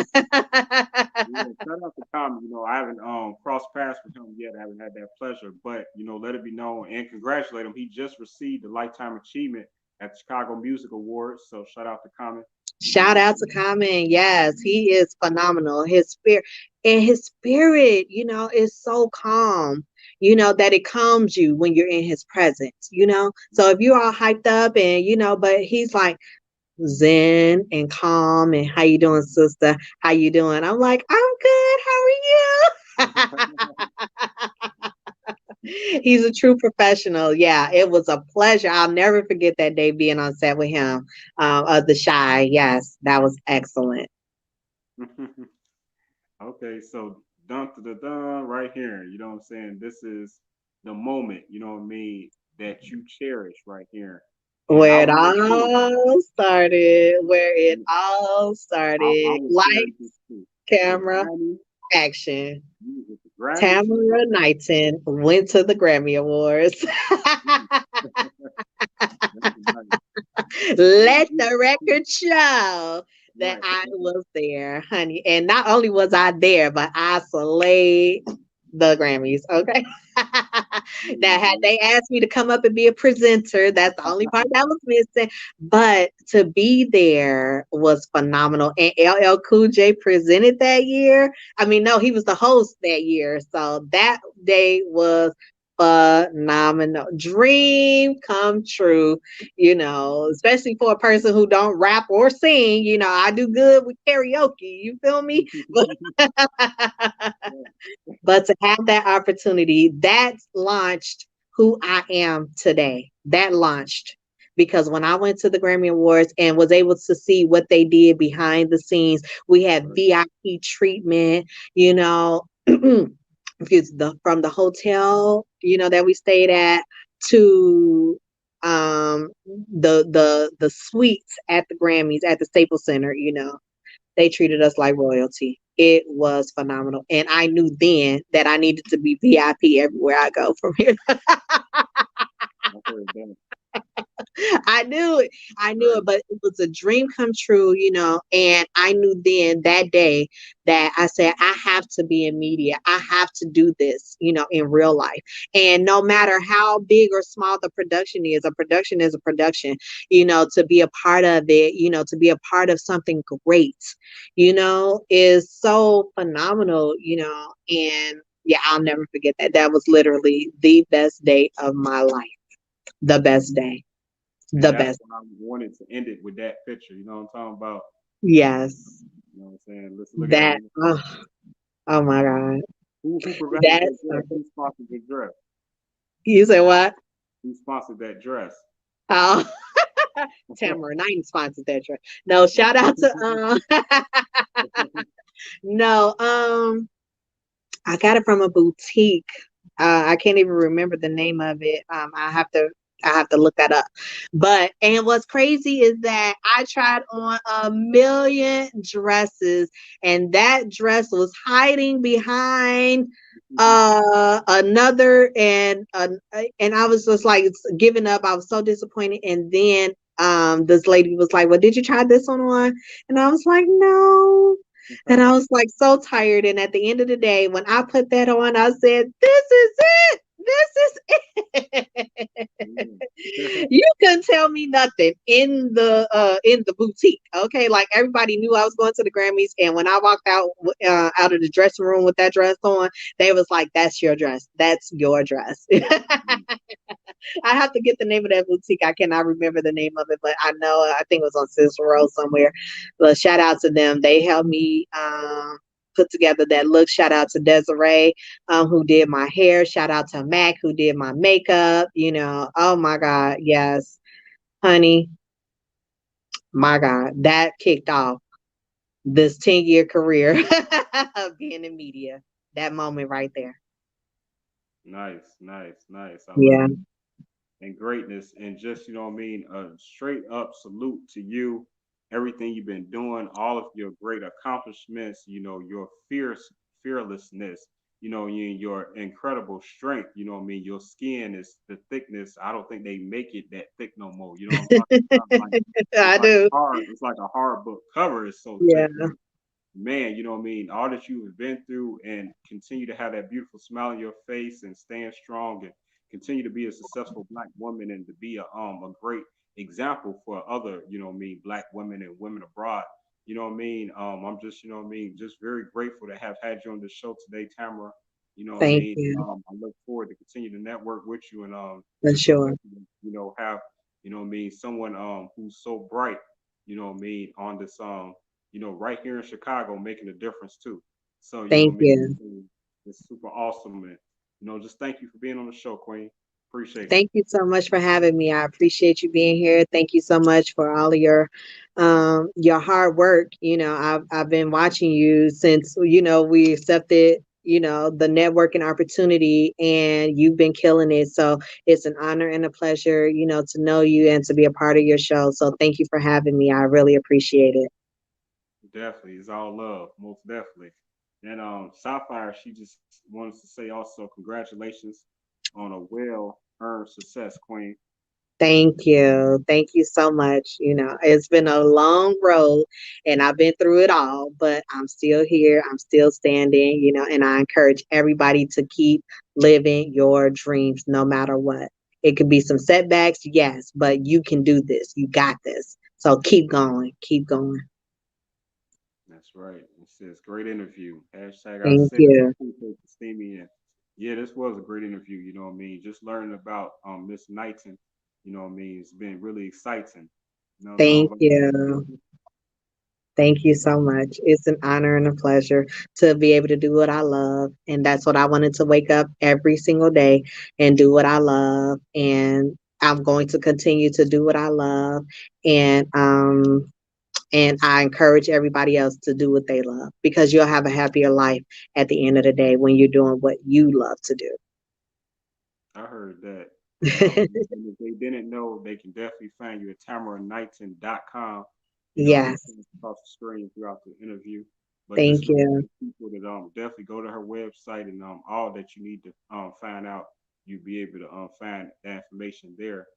shout out to Tommy. I haven't crossed paths with him yet. I haven't had that pleasure, but let it be known and congratulate him. He just received the Lifetime Achievement at the Chicago Music Awards. So shout out to Common. Shout out to Common. Yes, he is phenomenal. His spirit, is so calm, that it calms you when you're in his presence. So if you're all hyped up and, but he's like zen and calm and how you doing, sister? How you doing? I'm like, I'm good. How are you? He's a true professional. Yeah, it was a pleasure. I'll never forget that day being on set with him. Of the Shy. Yes, that was excellent. Okay, so dun da da dun right here. You know what I'm saying? This is the moment, you know what I mean, that you cherish right here. And I Where it will make sure all started. Where it and all I started. will cherish this Lights, too. The camera, Grammy, action. you with the Grammys, you Tamara Knighten went to the Grammy Awards. that's nice. Let the record show that Right. I was there, honey. And not only was I there, but I slayed the Grammys. Okay. Now, had they asked me to come up and be a presenter, that's the only part that was missing. But to be there was phenomenal. And LL Cool J presented that year. I mean, no, he was the host that year. So that day was phenomenal. Dream come true, especially for a person who don't rap or sing. I do good with karaoke. You feel me? But to have that opportunity, that launched who I am today. That launched because when I went to the Grammy Awards and was able to see what they did behind the scenes, we had Right. VIP treatment, from the hotel, that we stayed at to the suites at the Grammys at the Staples Center. They treated us like royalty. It was phenomenal. And I knew then that I needed to be VIP everywhere I go from here. I heard that. I knew it. I knew Right. it, but it was a dream come true. And I knew then that day that I said, I have to be in media. I have to do this, in real life. And no matter how big or small the production is, a production is a production, to be a part of it, to be a part of something great, is so phenomenal. And yeah, I'll never forget that. That was literally the best day of my life. The best day. And The that's best. why I wanted to end it with that picture. You know what I'm talking about? Yes. You know what I'm saying? Let's look at it. That, oh my God. Who provided that That's, dress? Who sponsored the dress? you say what? Who sponsored that dress? Oh, Tamara Knighten sponsored that trip. No, shout out to, no, I got it from a boutique. I can't even remember the name of it. I have to look that up. But and what's crazy is that I tried on a million dresses, and that dress was hiding behind another, and I was just like giving up. I was so disappointed. And then this lady was like, "Well, did you try this one on?" And I was like, "No." And I was like so tired. And at the end of the day, when I put that on, I said, "This is it. This is it." You couldn't tell me nothing in the boutique. Okay, like everybody knew I was going to the Grammys, and when I walked out of the dressing room with that dress on, they was like, "That's your dress. That's your dress." I have to get the name of that boutique. I cannot remember the name of it, but I think it was on Cicero Road somewhere. But shout out to them. They helped me put together that look. Shout out to Desiree, who did my hair. Shout out to Mac, who did my makeup. Oh my God, yes, honey, my God, that kicked off this 10-year career of being in media. That moment right there. Nice, nice, nice. I love Yeah. it. And greatness. And just, you know what I mean? A straight up salute to you, everything you've been doing, all of your great accomplishments, your fearlessness. your incredible strength. Your skin is the thickness. I don't think they make it that thick no more. You know what I'm talking about? Like I do. it's like a hard book cover. It's so Yeah. thick. Man, all that you have been through and continue to have that beautiful smile on your face and stand strong and continue to be a successful black woman and to be a great example for other, black women and women abroad. I'm just, just very grateful to have had you on the show today, Tamara. Thank you. I look forward to continue to network with you and For just a sure. pleasure to, have, someone who's so bright, on this right here in Chicago making a difference too. So, Thank you. it's super awesome. And, just thank you for being on the show, Queen. Appreciate you. Thank you so much for having me. I appreciate you being here. Thank you so much for all of your hard work. I've been watching you since we accepted the networking opportunity, and you've been killing it. So it's an honor and a pleasure to know you and to be a part of your show. So thank you for having me. I really appreciate it. Definitely. It's all love, most definitely. And Sapphire, she just wants to say also congratulations on a well earned success, Queen. Thank you. Thank you so much. It's been a long road and I've been through it all, but I'm still here. I'm still standing, and I encourage everybody to keep living your dreams no matter what. It could be some setbacks, yes, but you can do this. You got this. So keep going. Keep going. That's right. It says great interview. Hashtag I Thank said you. appreciate the steamy and yeah, this was a great interview, Just learning about Miss Knighton, it's been really exciting. Thank But you. Thank you so much. It's an honor and a pleasure to be able to do what I love. And that's what I wanted to wake up every single day and do what I love. And I'm going to continue to do what I love. And and I encourage everybody else to do what they love because you'll have a happier life at the end of the day when you're doing what you love to I heard that. do. And if they didn't know, they can definitely find you at TamaraKnighten.com. It'll Yes. come across the screen throughout the interview. But just Thank know you. for people that definitely go to her website and all that you need to find out, you'll be able to find that information there.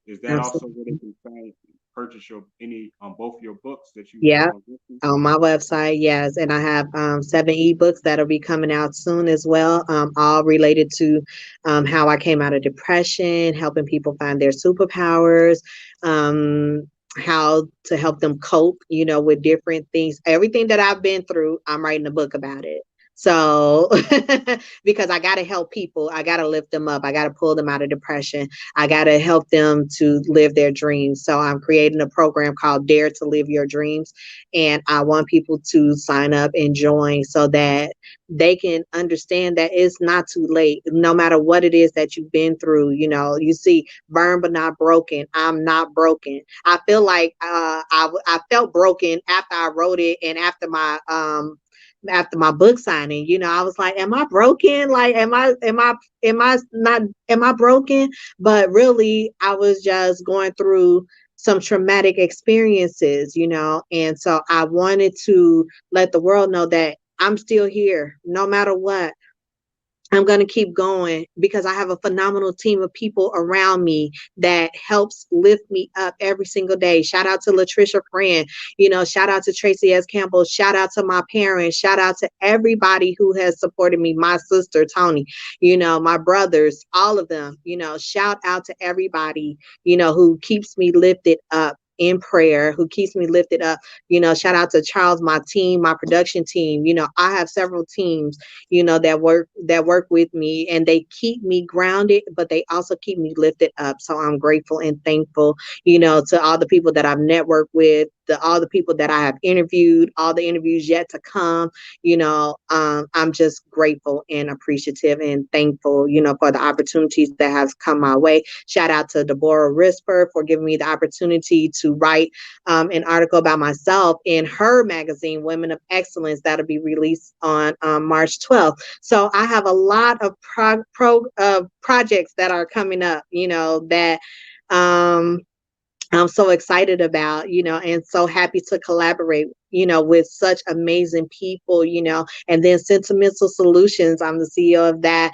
Is that also where they Absolutely. can purchase your any both your books that you have Yeah. on Disney? On my website, yes, and I have 7 ebooks that'll be coming out soon as well, all related to how I came out of depression, helping people find their superpowers, how to help them cope, with different things. Everything that I've been through, I'm writing a book about it. So, because I got to help people, I got to lift them up, I got to pull them out of depression, I got to help them to live their dreams. So, I'm creating a program called Dare to Live Your Dreams, and I want people to sign up and join so that they can understand that it's not too late. No matter what it is that you've been through, you see, burn but not broken. I'm not broken. I feel like I felt broken after I wrote it and after my book signing. I was like, am I broken? Like, am I not, am I broken? But really, I was just going through some traumatic experiences, and so I wanted to let the world know that I'm still here no matter what. I'm going to keep going because I have a phenomenal team of people around me that helps lift me up every single day. Shout out to Latricia Friend, shout out to Traci S. Campbell, shout out to my parents, shout out to everybody who has supported me, my sister, Tony, my brothers, all of them, shout out to everybody, who keeps me lifted up in prayer, who keeps me lifted up. Shout out to Charles, my team, my production team. I have several teams that work with me, and they keep me grounded, but they also keep me lifted up. So I'm grateful and thankful, to all the people that I've networked with, all the people that I have interviewed, all the interviews yet to come. I'm just grateful and appreciative and thankful, for the opportunities that have come my way. Shout out to Deborah Risper for giving me the opportunity to write an article about myself in her magazine, Women of Excellence, that'll be released on March 12th. So I have a lot of projects that are coming up, that um, I'm so excited about, and so happy to collaborate, with such amazing people, and then Sentimental Solutions. I'm the CEO of that,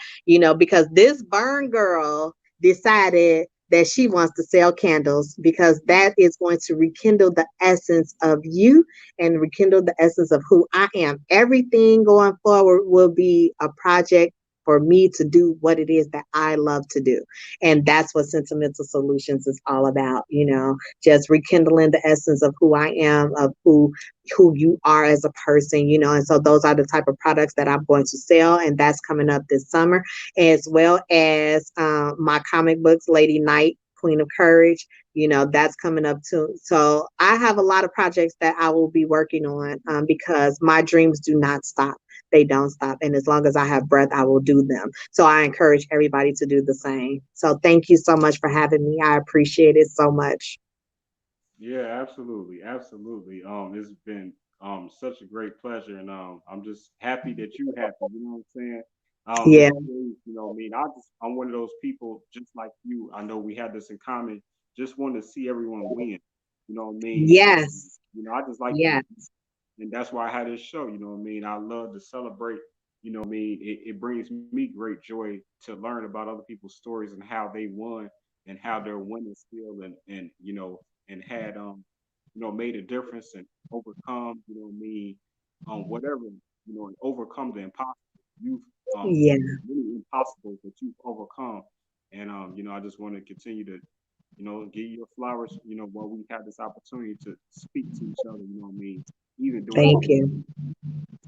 because this burn girl decided that she wants to sell candles because that is going to rekindle the essence of you and rekindle the essence of who I am. Everything going forward will be a project for me to do what it is that I love to do. And that's what Sentimental Solutions is all about, just rekindling the essence of who I am, of who you are as a person, and so those are the type of products that I'm going to sell, and that's coming up this summer, as well as my comic books, Lady Knight, Queen of Courage, that's coming up too. So I have a lot of projects that I will be working on, because my dreams do not stop. They don't stop. And as long as I have breath, I will do them. So I encourage everybody to do the same. So thank you so much for having me. I appreciate it so much. Yeah, absolutely, absolutely. It's been such a great pleasure, and I'm just happy that you happy. You know what I'm saying? It's Yeah. always, I mean, I'm one of those people just like you. I know we have this in common. Just want to see everyone win. You know what I mean? And Yes. I just like to, Yes. and that's why I had this show. You know what I mean? I love to celebrate. You know what I mean? It brings me great joy to learn about other people's stories and how they won and how they're winning still, and and had made a difference and overcome whatever and overcome the impossible. You've Yeah. many impossibles that you've overcome, and I just want to continue to give you your flowers while we have this opportunity to speak to each other. You know what I mean? Even during the Thank pandemic. you.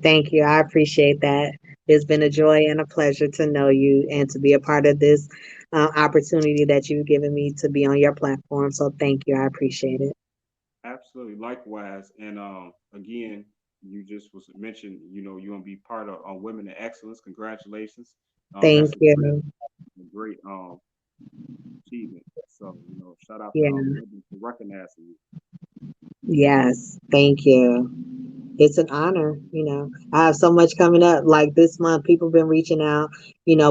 Thank you. I appreciate that. It's been a joy and a pleasure to know you and to be a part of this opportunity that you've given me to be on your platform. So thank you. I appreciate it. Absolutely, likewise. And again, you just was mentioned, you want to be part of Women in Excellence. Congratulations. Thank That's you. a great achievement. So, shout out to Yeah. Women for recognizing you. Yes. Thank you. It's an honor. I have so much coming up. Like this month, people been reaching out,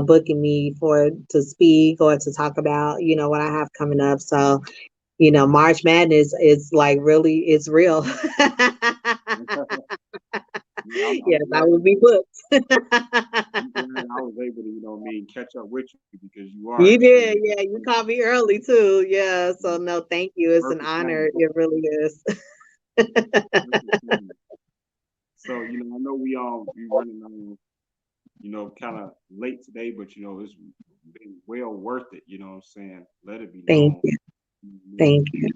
booking me to speak or to talk about, what I have coming up. So, March Madness is like really, it's real. Yeah, I'm Yes, I glad. will be booked. I'm glad I was able to, catch up with you because you are You did, extremely yeah. You called me early too. Yeah. So no, thank you. It's an perfect honor. timing. It really is. Perfect timing. So, I know we running kind of late today, but it's been well worth it. You know what I'm saying? Let it be Thank known. you. You know what I mean? Thank you.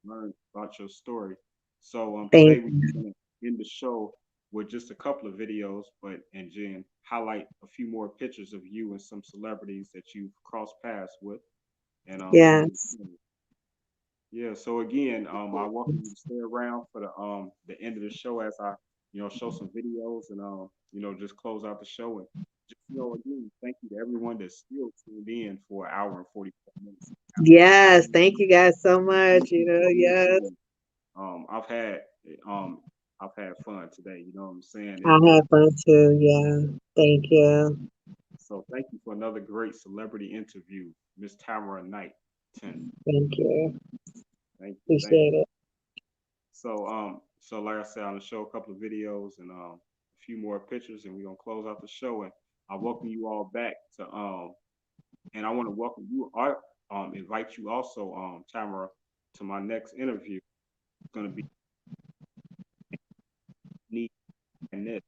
Learn about your story. So Thank today we're you. gonna end the show with just a couple of videos, but and Jen highlight a few more pictures of you and some celebrities that you've crossed paths with. And Yes. yeah, so again, I welcome you to stay around for the end of the show as I show some videos and just close out the show and just again thank you to everyone that's still tuned in for an hour and 44 minutes. Yes. Thank you guys so much. Yes. Um, I've had um I've had fun today. You know what I'm saying? I had fun too. Yeah. Thank you. So thank you for another great celebrity interview, Miss Tamara Knighten. Thank you. Thank Appreciate you. it. So like I said, I'm gonna show a couple of videos and a few more pictures, and we're gonna close out the show. And I welcome you all back to and I want to welcome you. I invite you also, Tamara, to my next interview. It's gonna be neat and this.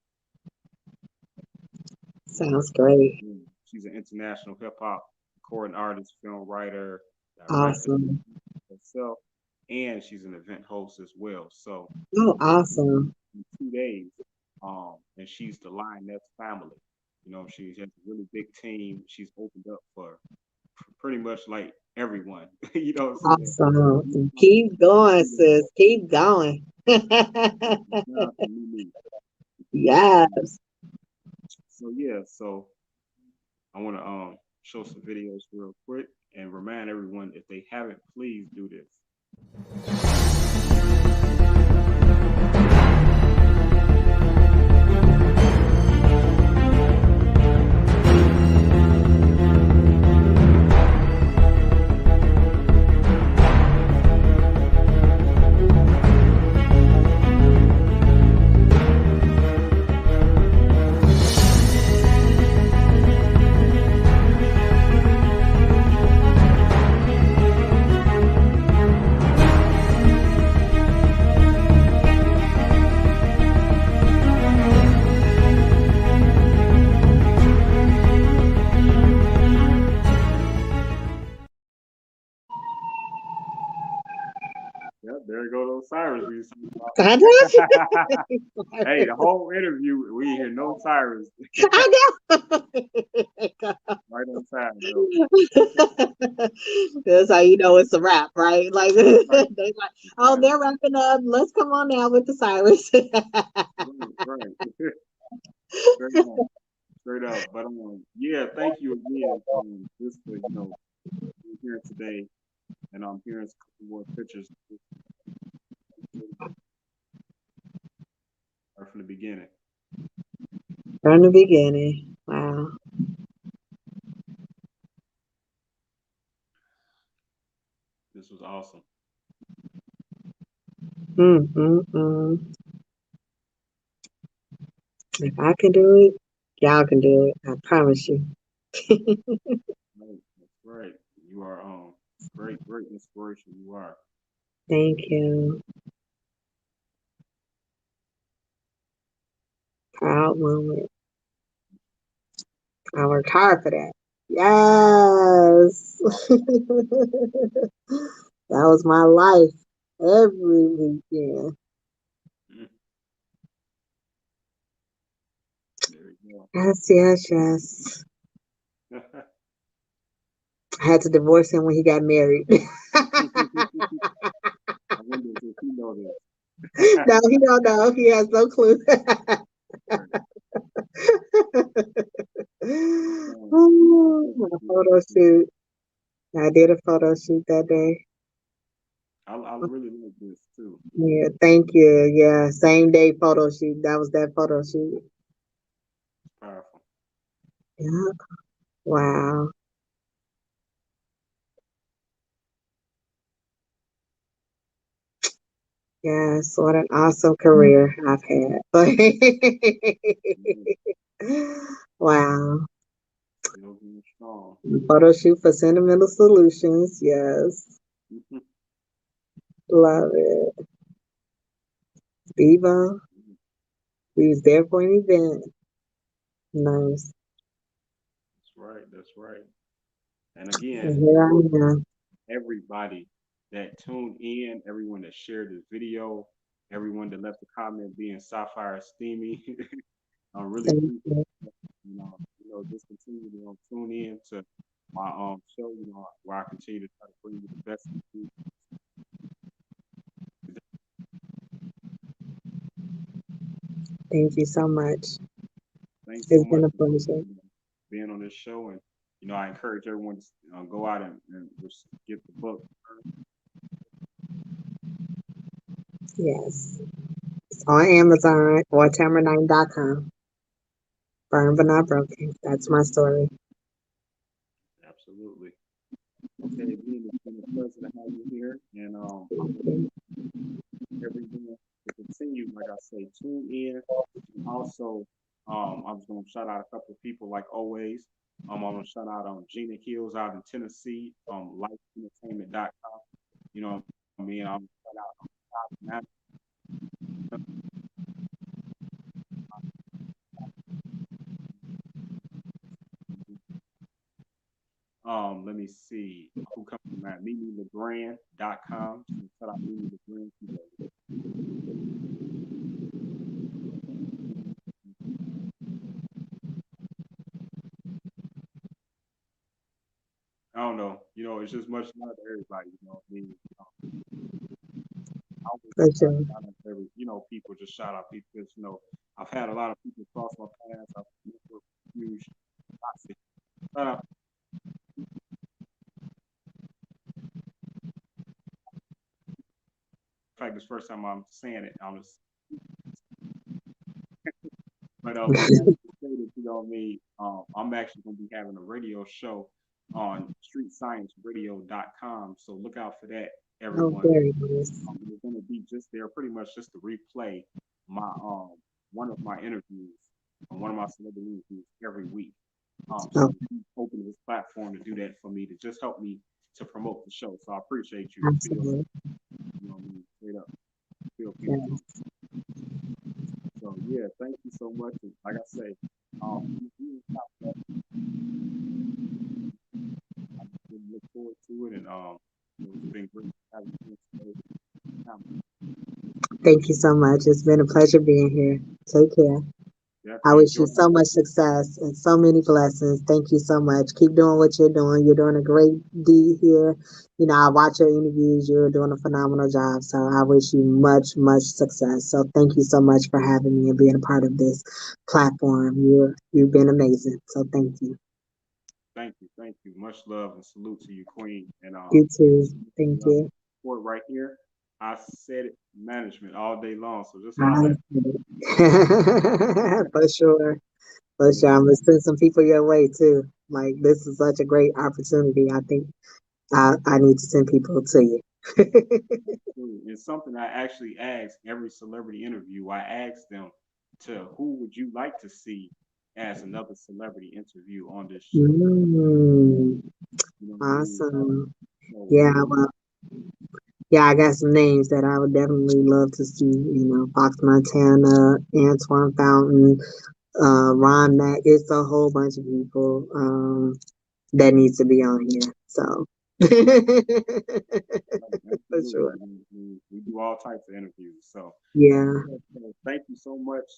Sounds great. She's an international hip hop recording artist, film writer, director Awesome. herself, and she's an event host as well. So Oh, it's awesome. in 2 days, and she's the Lioness family. She has a really big team. She's opened up for pretty much like everyone. You know what I'm saying? Awesome. Keep going, sis. Keep going. Yes. So yeah, so I want to show some videos real quick and remind everyone if they haven't, please do this. no sirens we was talking I know. about. Hey, the whole interview, we hear no sirens. I know. Right on time, though. That's how you know it's a wrap, right? Like they Right, like, oh, right, they're wrapping up. Let's come on now with the sirens. right, right. Straight up, straight up. But yeah, thank you again, just for being here today, and I'm hearing a couple more pictures right from the beginning. From the beginning. Wow. This was awesome. Mm. If I can do it, y'all can do it. I promise you. Right, that's right. You are great, great inspiration. You are. Thank you. Proud moment. I worked hard for that. Yes. That was my life every weekend. Mm, there you Yes. go. I had to divorce him when he got married. I wonder if you know this. No, he don't know. He has no clue. Right. Ooh, a photo shoot. I did a photo shoot that day. I really like this too. Yeah, thank you. Yeah, same day photo shoot. That was that photo shoot. It's powerful. Yeah. Wow. Yes, what an awesome career I've had. Mhm. Wow. Still being strong. Photo shoot for Sentimental Solutions. Yes. Mhm. Love it. BIBO. We was there for an event. Nice. That's right. That's right. And again, And here I am. everybody that tuned in, everyone that shared this video, everyone that left a comment being Sapphire Steamy, I really Thank appreciate you. it. Just continue to tune in to my show, where I continue to try to bring you the best of you. Thank you so much. Thanks so It's much been a for pleasure. being on this show, and I encourage everyone to go out and just get the book. Yes. It's on Amazon or Tamara Knighten.com. Burned but not broken. That's my story. Absolutely. Okay, again, it's been a pleasure to have you here, and Thank you. everyone to continue, like I say, tune in. And also, I'm just gonna shout out a couple of people like always. I'm gonna shout out Gina Hills out in Tennessee, lifeentertainment.com. You know what I mean? I'm shout out let me see who comes to mind. MimiLegrand.com. So shout out Mimi Legrand. I don't know. It's just much love to everybody. You know what I mean? I always For try to sure. shout out every, people, just shout out people because, I've had a lot of people cross my paths. I've met huge, toxic. Uh, in fact, this first time I'm saying it, but let me actually say that, what I mean, I'm actually going to be having a radio show on streetscienceradio.com. So look out for that, Oh, everyone. very nice. It's going to be just there, pretty much just to replay my one of my interviews, one of my celebrity interviews every week. Oh, So he's opened this platform to do that for me to just help me to promote the show. So I appreciate you. Feel, absolutely. what I mean, straight up, feel Yeah. so yeah, thank you so much. And like I say, we really look forward to it, and it's been great having you here today. Thank you so much. It's been a pleasure being here. Take care. I Definitely wish enjoy you so much success and so many blessings. Thank you so much. Keep doing what you're doing. You're doing a great deed here. You know, I watch your interviews. You're doing a phenomenal job. So I wish you much, much success. So thank you so much for having me and being a part of this platform. You've been amazing. So thank you. Thank you, thank you. Much love and salute to you, Queen. And You too. just Thank love you. support right here. I said it management all day long. So just holler at I- for sure. For me. sure. I'm gonna send some people your way too. Like this is such a great opportunity. I think I need to send people to you. It's something I actually ask every celebrity interview. I ask them to who would you like to see as another celebrity interview on this show? Mm, You know what I mean? awesome. So Yeah, who well, yeah, I got some names that I would definitely love to see. You know, Fox Montana, Antoine Fountain, Ron Mack. It's a whole bunch of people that needs to be on here. So for absolutely. sure. We do all types of interviews. So Yeah. yeah, so thank you so much.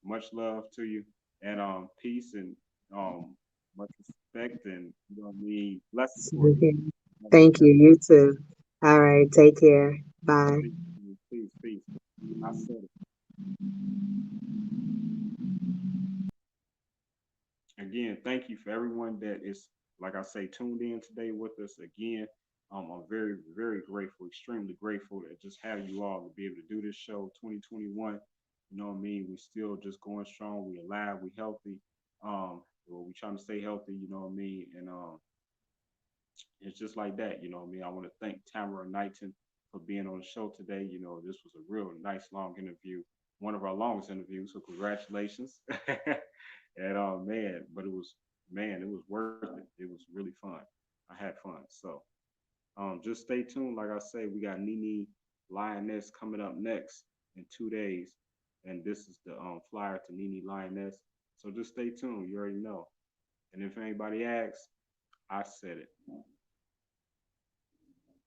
Much love to you and peace and um much respect and you know what I mean blessings for you. Okay. Have a Thank good you. You too. All right. Take care. Bye. peace, peace, peace. I said it. Again, thank you for everyone that is, like I say, tuned in today with us. Again, I'm very, very grateful, extremely grateful to just have you all to be able to do this show 2021. You know what I mean? We still just going strong. We alive. We healthy. Well, we trying to stay healthy. You know what I mean? And it's just like that. You know what I mean? I want to thank Tamara Knighten for being on the show today. You know, this was a real nice long interview, one of our longest interviews. So congratulations. And but it was it was worth it. It was really fun. I had fun. So just stay tuned. Like I say, we got Nene Lioness coming up next in 2 days. And this is the flyer to Nene Lioness. So just stay tuned. You already know. And if anybody asks, I said it.